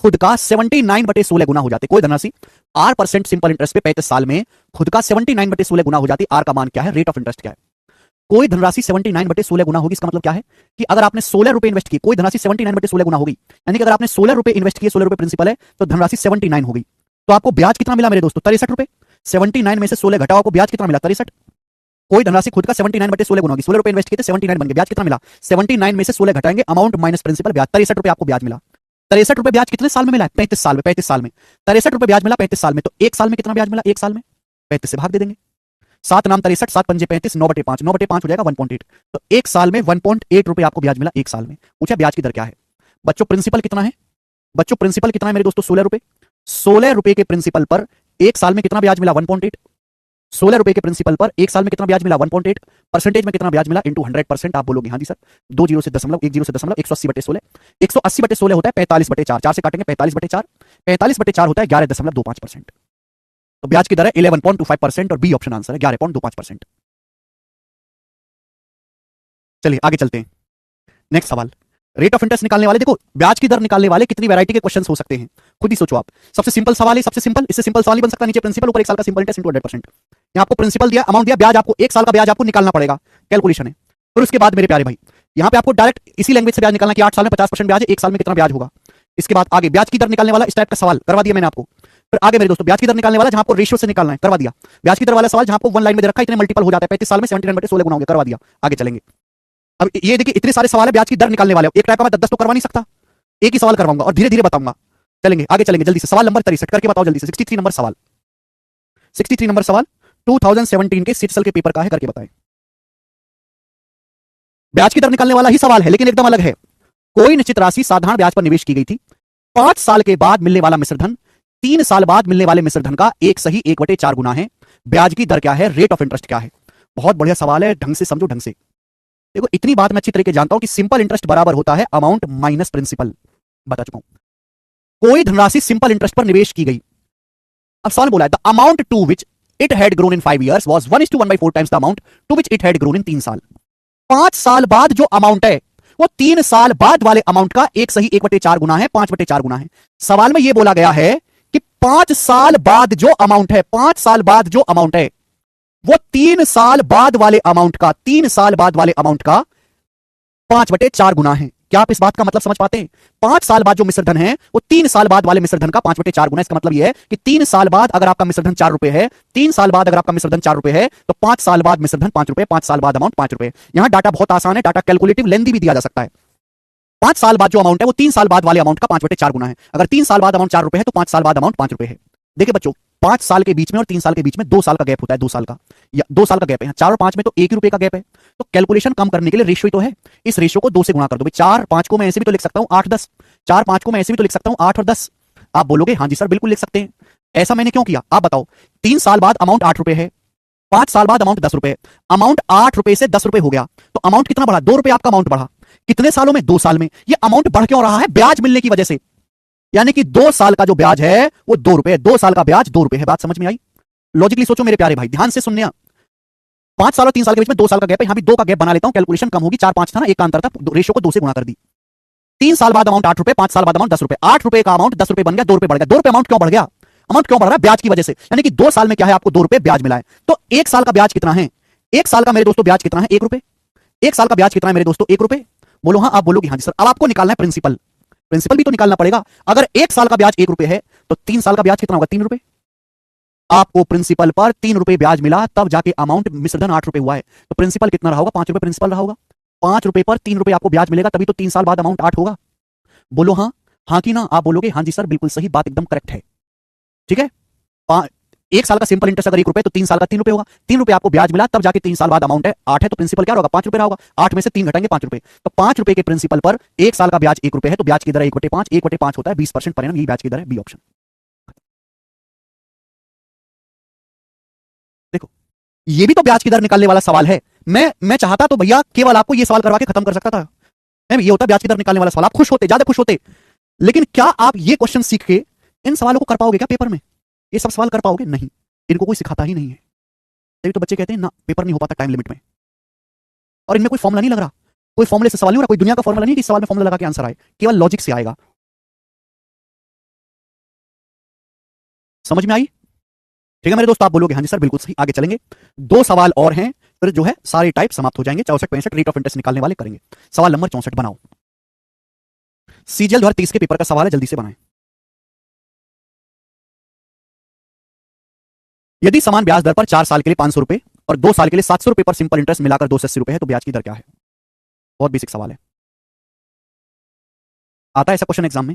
खुद का 79/16 गुना हो जाते। कोई धनराशि 8% सिंपल इंटरेस्ट पे 35 साल में खुद का 79/16 गुना हो जाती। आर का मान क्या है? रेट ऑफ इंटरेस्ट क्या है? कोई धनराशि 79/16 गुना होगी, इसका मतलब क्या है कि अगर आपने 16 रुपए इन्वेस्ट किए, कोई धनराशि 79/16 गुना होगी, यानी कि अगर आपने 16 रुपए इन्वेस्ट किए, 16 रुपए प्रिंसिपल है, तो धनराशि 79 होगी। तो आपको ब्याज कितना मिला मेरे दोस्तों? 63 रुपए। 79 में से 16 घटाओ, आपको ब्याज कितना मिला? 63। कोई धनराशि खुद का 79/16 गुना होगी, 16 रुपए इन्वेस्ट किए थे, 79 बन गए, ब्याज कितना मिला? 79 में से 16 घटाएंगे, अमाउंट माइनस प्रिंसिपल, ब्याज 63 रुपए आपको ब्याज मिला। 63 रुपए ब्याज कितने साल में मिला है? 35 साल में। 35 साल में 63 रुपए ब्याज मिला 35 साल में, तो एक साल में कितना ब्याज मिला? एक साल में 35 से भाग दे देंगे। 7 नाम 63, 7 पंजे 35, 9/5, 9/5 हो जाएगा 1.8। तो एक साल में 1.8 रुपए आपको ब्याज मिला एक साल में। पूछा ब्याज की दर क्या है? बच्चों प्रिंसिपल कितना है? बच्चों प्रिंसिपल कितना है मेरे दोस्तों? 16 रुपए। 16 रुपए के प्रिंसिपल पर एक साल में कितना ब्याज मिला? 1.8। 16 रुपए के प्रिंसिपल पर एक साल में कितना ब्याज मिला? 1.8। परसेंटेज में कितना ब्याज मिला? इंटू 100%। आप बोलोगे हाँ जी सर, 2 जीरो से दशमलव, 1 जीरो से दशमलव, 180/16। 180/16 होता है 45/4, 4 से काटेंगे 45/4, 45/4 होता है 11.25%। तो ब्याज की दर है 11.25% और बी ऑप्शन आंसर है 11.25%। चलिए आगे चलते हैं, नेक्स्ट सवाल। रेट ऑफ इंटरेस्ट निकालने वाले, देखो ब्याज की दर निकालने वाले कितनी वैरायटी के क्वेश्चंस हो सकते हैं, खुद ही सोचो आप। सबसे सिंपल सवाल है, सबसे सिंपल, इससे सिंपल सवाल नहीं बन सकता। नीचे प्रिंसिपल, ऊपर एक साल का सिंपल इंटरेस्ट इंटू 100%। यहाँ आपको प्रिंसिपल दिया, अमाउंट दिया, ब्याज आपको एक साल का ब्याज आपको निकालना पड़ेगा, कैलकुलेशन है। फिर उसके बाद मेरे प्यारे भाई यहाँ पे आपको डायरेक्ट इसी लैंग्वेज से ब्याज निकालना कि 8 साल में 50% ब्याज है, एक साल में कितना ब्याज होगा। इसके बाद आगे ब्याज की दर निकालने वाला इस टाइप का सवाल करवा दिया मैंने आपको। फिर आगे मेरे दोस्तों ब्याज की दर निकालने वाला जहां आपको रेशियो से निकालना है, करवा दिया। ब्याज की दर वाला सवाल जहां आपको वन लाइन में दे रखा है, इतने मल्टीपल हो जाता है 35 साल में 79/16 गुना हो गया, करवा दिया। आगे चलेंगे। अब ये देखिए इतने सारे सवाल है ब्याज की दर निकालने वाले, एक टाइप का मैं 10 तो करवा नहीं सकता, एक ही सवाल करवाऊंगा और धीरे धीरे बताऊंगा। चलेंगे आगे चलेंगे जल्दी से। सवाल नंबर 63 करके बताओ जल्दी से। 63 नंबर सवाल, 63 नंबर सवाल 2017 के सीटसल के पेपर का है, करके बताएं। ब्याज की दर निकालने वाला ही सवाल है लेकिन एकदम अलग है। कोई निश्चित राशि साधारण ब्याज पर निवेश की गई थी, 5 साल के बाद मिलने वाला मिश्रधन 3 साल बाद मिलने वाले मिश्रधन का 1/1/4 गुना है। ब्याज की दर क्या है? रेट ऑफ इंटरेस्ट क्या है? बहुत बढ़िया सवाल है, ढंग से समझो, ढंग से देखो। इतनी बात मैं अच्छी तरीके जानता हूं कि सिंपल इंटरेस्ट बराबर होता है अमाउंट माइनस प्रिंसिपल, बता चुका हूं। कोई धनराशि सिंपल इंटरेस्ट पर निवेश की गई। अब सवाल बोला है the amount to which it had grown in 5 years was 1:1/4 times the amount to which it had grown in 3 साल। 5 साल बाद जो अमाउंट है वो 3 साल बाद वाले अमाउंट का 1/1/4 गुना है, 5/4 गुना है। सवाल में यह बोला गया है कि 5 साल बाद जो अमाउंट है, 5 साल बाद जो अमाउंट है वो 3 साल बाद वाले अमाउंट का, 3 साल बाद वाले अमाउंट का 5/4 गुना है। क्या आप इस बात का मतलब समझ पाते हैं? 5 साल बाद जो मिश्रधन है वो 3 साल बाद वाले मिश्रधन का 5/4 गुना। इसका मतलब यह है कि 3 साल बाद अगर आपका मिश्रधन 4 रुपए है, 3 साल बाद अगर आपका मिश्रधन 4 रुपए है, तो 5 साल बाद मिश्रधन 5 रुपए, 5 साल बाद अमाउंट 5 रुपए। यहां डाटा बहुत आसान है, डाटा कैलकुलेटिव लेंदी भी दिया जा सकता है। 5 साल बाद जो अमाउंट है वो 3 साल बाद वाले अमाउंट का 5/4 गुना है। अगर 3 साल बाद अमाउंट 4 रुपए है तो 5 साल बाद अमाउंट 5 रुपए है। देखिए बच्चों, 5 साल के बीच में और 3 साल के बीच में 2 साल का गैप होता है, 2 साल का या 2 साल का गैप है। 4 और 5 में तो 1 रुपए का गैप है। तो कैलकुलेशन कम करने के लिए रेशियो तो है, इस रेशियो को 2 से गुणा कर दो। 4 5 को मैं ऐसे भी तो लिख सकता हूं 8 10, 4 5 को मैं ऐसे भी तो लिख सकता हूं 8 और 10। आप बोलोगे हाँ जी सर बिल्कुल लिख सकते हैं। ऐसा मैंने क्यों किया आप बताओ। 3 साल बाद अमाउंट 8 रुपए है, 5 साल बाद अमाउंट 10 रुपए है। अमाउंट 8 रुपए से 10 रुपए हो गया तो अमाउंट कितना बढ़ा, 2 रुपए आपका अमाउंट बढ़ा। कितने सालों में, 2 साल में। ये अमाउंट बढ़ क्यों रहा है, ब्याज मिलने की वजह से। यानी कि 2 साल का जो ब्याज है वो 2 रुपए, 2 साल का ब्याज 2 रुपए है। बात समझ में आई। लॉजिकली सोचो मेरे प्यारे भाई, ध्यान से सुनने। 5 साल और 3 साल के बीच में 2 साल का गैप है, यहां भी 2 का गैप बना लेता हूं, कैलकुलेशन कम होगी। 4 5 था ना, एक का अंतर था, रेशियो को 2 से गुणा कर दी। 3 साल बाद अमाउंट 8 रुपए, 5 साल बाद अमाउंट 10 रुपए। 8 रुपए का अमाउंट 10 रुपए बन गया, 2 रुपए बढ़ गया। 2 रुपए अमाउंट क्यों बढ़ गया, अमाउंट क्यों बढ़ रहा है, ब्याज की वजह से। यानी कि 2 साल में क्या है, आपको 2 रुपए ब्याज मिला है। तो 1 साल का ब्याज कितना है, 1 साल का मेरे दोस्तों ब्याज कितना है, 1 रुपए। 1 साल का ब्याज कितना है मेरे दोस्तों, 1 रुपए। बोलो हाँ, आप बोलोगे हाँ जी सर। अब आपको निकालना है प्रिंसिपल, प्रिंसिपल भी तो निकालना पड़ेगा। अगर 1 साल का ब्याज 1 रुपए है तो 3 साल का ब्याज कितना होगा, 3 रुपए। आपको प्रिंसिपल पर 3 रुपए ब्याज मिला, तब जाके अमाउंट मिश्रधन 8 रुपए हुआ है। तो प्रिंसिपल कितना रहा होगा, 5 रुपए प्रिंसिपल रहा होगा। 5 रुपए पर 3 रुपए आपको ब्याज मिलेगा, तभी तो 3 साल बाद अमाउंट 8 होगा। बोलो हाँ, हाँ की ना। आप बोलोगे हाँ जी सर बिल्कुल सही, बात एकदम करेक्ट है। ठीक है। 1 साल का सिंपल इंटरेस्ट अगर 1 रुपए तो 3 साल का 3 रुपए होगा। 3 रुपए आपको ब्याज मिला, तब जाके 3 साल बाद अमाउंट है 8 है, तो प्रिंसिपल क्या होगा, 5 रुपए होगा। 8 में से 3 घटाएंगे, 5 रुपए। तो 5 रुपए के प्रिंसिपल पर 1 साल का ब्याज 1 रुपए है, तो ब्याज की दर है 1/5। 1/5 होता है 20% पर एनम, यही ब्याज की दर है, बी ऑप्शन। देखो ये भी तो ब्याज की दर निकालने वाला सवाल है। मैं चाहता तो भैया केवल आपको ये सवाल करवा के खत्म कर सकता था। नहीं, ये होता ब्याज की दर निकालने वाला सवाल, आप खुश होते, ज्यादा खुश होते। लेकिन क्या आप ये क्वेश्चन सीख के इन सवालों को कर पाओगे क्या पेपर में, ये सब सवाल कर पाओगे, नहीं। इनको कोई सिखाता ही नहीं है, तभी तो बच्चे कहते हैं ना पेपर नहीं हो पाता टाइम लिमिट में। और इनमें कोई फॉर्मुला नहीं लग रहा, कोई फॉर्मुले से सवाल नहीं हो रहा, कोई दुनिया का फॉर्मुला नहीं कि इस सवाल में फॉर्मुला लगा के आंसर आए, केवल लॉजिक से आएगा। समझ में आई। ठीक है मेरे दोस्त, आप बोलोगे हाँ जी सर बिल्कुल सही, आगे चलेंगे। 2 सवाल और हैं, फिर जो है सारे टाइप समाप्त हो जाएंगे। 64 65 रेट ऑफ इंटरेस्ट निकालने वाले करेंगे। सवाल नंबर 64 बनाओ। सीजीएल 2030 के पेपर का सवाल है, जल्दी से बनाएं। यदि समान ब्याज दर पर 4 साल के लिए 500 रुपए और 2 साल के लिए 700 रुपए पर सिंपल इंटरेस्ट मिलाकर 280 रुपए है, तो ब्याज की दर क्या है। बहुत बेसिक सवाल है, आता है ऐसा क्वेश्चन एग्जाम में।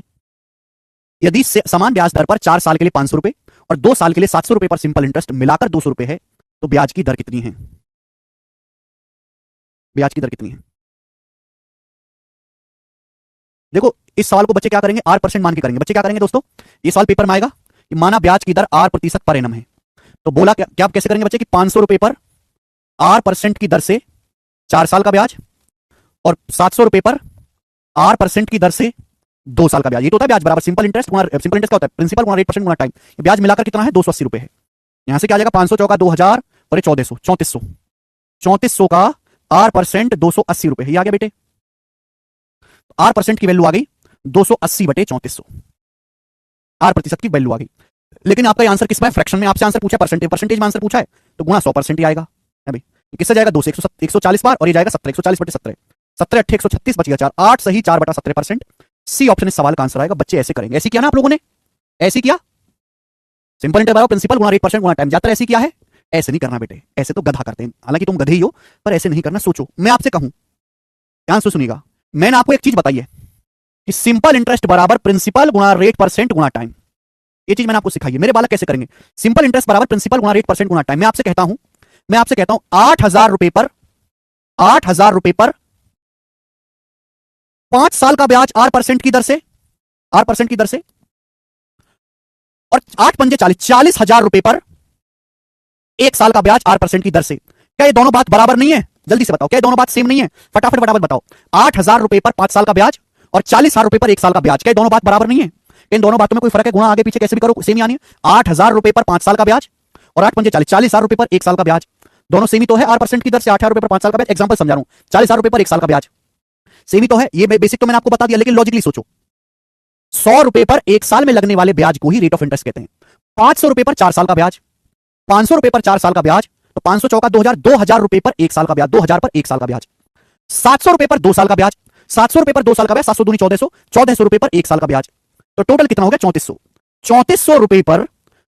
यदि समान ब्याज दर पर 4 साल के लिए 500 रुपए और 2 साल के लिए 700 रुपए पर सिंपल इंटरेस्ट मिलाकर 200 रुपए है, तो ब्याज की दर कितनी है, ब्याज की दर कितनी है। देखो इस सवाल को बच्चे क्या करेंगे, R% मान के करेंगे। बच्चे क्या करेंगे दोस्तों, ये सवाल पेपर में आएगा कि माना ब्याज की दर R% पर एनम है, तो बोला क्या, क्या कैसे करेंगे बच्चे कि 500 रुपए पर R% की दर से 4 साल का ब्याज और 700 रुपए पर R% की दर से 2 साल का ब्याज। ये तो होता है ब्याज बराबर सिंपल इंटरेस्ट गुणा, सिंपल इंटरेस्ट क्या होता है, प्रिंसिपल गुणा रेट परसेंट गुणा टाइम। ब्याज मिलाकर कितना है, 280 रुपए है। यहां से क्या आ जाएगा, 500 चौका 2000 और 1400, 3400 का R% 280 रुपए है। ये आ गया बेटे, R% की वैल्यू आ गई 280/3400, R% की वैल्यू आ गई। लेकिन आपका आंसर किस में, फ्रैक्शन में। आपसे आंसर पूछा परसेंटेज, परसेंटेज में आंसर पूछा है तो गुणा 100% ही आएगा। अभी किससे जाएगा, 2 से 140 बार, और ये जाएगा 17, 140/17, 17 8 136 बच गया 4, 8 सही 4/17%। सी ऑप्शन इस सवाल का आंसर आएगा। बच्चे ऐसे करेंगे, ऐसे किया ना आप लोगों ने, ऐसे किया। सिंपल इंटरेस्ट बराबर प्रिंसिपल गुणा रेट परसेंट गुणा टाइम, ज्यादातर ऐसे किया है। ऐसे नहीं करना बेटे, ऐसे तो गधा करते हैं, हालांकि तुम गधे ही हो, पर ऐसे नहीं करना। सोचो, मैं आपसे कहूं, ध्यान से सुनिएगा, मैंने आपको एक चीज बताई है कि सिंपल इंटरेस्ट बराबर प्रिंसिपल गुणा रेट परसेंट गुणा टाइम। ये चीज मैंने आपको सिखाई है। मेरे बालक कैसे करेंगे, सिंपल इंटरेस्ट बराबर प्रिंसिपल गुणा रेट परसेंट गुणा टाइम। मैं आपसे कहता हूं 8,000 रुपए पर 5 साल का ब्याज R% की दर से, R% की दर से, और 8 पंजे 40, 40,000 रुपए पर 1 साल का ब्याज R% की दर से। क्या ये दोनों बात बराबर नहीं है, जल्दी से बताओ, क्या ये दोनों बात सेम नहीं है, फटाफट फटाफट बताओ। 8,000 रुपए पर 5 साल का ब्याज और 40,000 रुपए पर 1 साल का ब्याज, क्या ये दोनों बात बराबर नहीं है। इन दोनों बातों में कोई फर्क है, गुणा आगे पीछे कैसे भी करो सेम ही आनी है। 8,000 रुपए पर 5 साल का ब्याज और 8 पंजे 40, 40,000 रुपए पर 1 साल का ब्याज, दोनों सेम ही तो है। R% की दर से 8,000 रुपए पर 5 साल का ब्याज, एग्जांपल समझा रहा हूं, 40,000 रुपए पर 1 साल का ब्याज, सेम ही तो है। ये बेसिक तो मैंने आपको बता दिया, लेकिन लॉजिकली सोचो, 100 रुपए पर 1 साल में लगने वाले ब्याज को ही रेट ऑफ इंटरेस्ट कहते हैं। 500 रुपए पर 4 साल का ब्याज, 500 रुपए पर 4 साल का ब्याज, तो 500 चौका 2000, 2000 रुपए पर 1 साल का ब्याज, 2000 पर 1 साल का ब्याज। 700 रुपए पर 2 साल का ब्याज, 700 रुपए पर 2 साल का ब्याज, 700 दूनी 1400, 1400 रुपए पर 1 साल का ब्याज, तो टोटल कितना हो गया, 3400। 3400 रुपए पर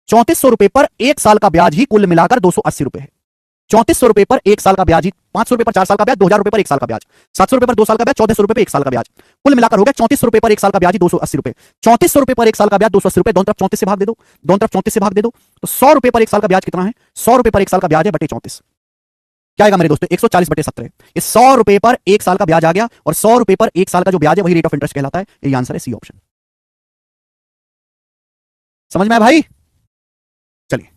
3400 रुपए पर 1 साल का ब्याज ही कुल मिलाकर 280 रुपए है। 3400 रुपए पर 1 साल का ब्याज ही, 500 रुपए पर 4 साल का ब्याज, 2000 रुपए पर 1 साल का ब्याज, 700 रुपए पर 2 साल का ब्याज, 1400 रुपए पर 1 साल का ब्याज, कुल मिलाकर हो गया 3400 रुपए पर 1 साल का ब्याज ही 280 रुपए। 3400 रुपए पर 1 साल का ब्याज 280 रुपए, दोनों तरफ 34 से भाग दे दो, दोनों तरफ 34 से भाग दे दो, तो 100 रुपए पर 1 साल का ब्याज कितना है, 100 रुपए पर 1 साल का ब्याज है बटे 34, क्या आएगा मेरे दोस्तों, 140/17। ये 100 रुपए पर 1 साल का ब्याज आ गया, और 100 रुपए पर 1 साल का जो ब्याज है वही रेट ऑफ इंटरेस्ट कहलाता है। ये आंसर है सी ऑप्शन। समझ में आया भाई? चलिए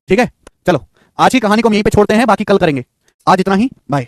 ठीक है, चलो आज की कहानी को हम यहीं पे छोड़ते हैं, बाकी कल करेंगे। आज इतना ही, बाय।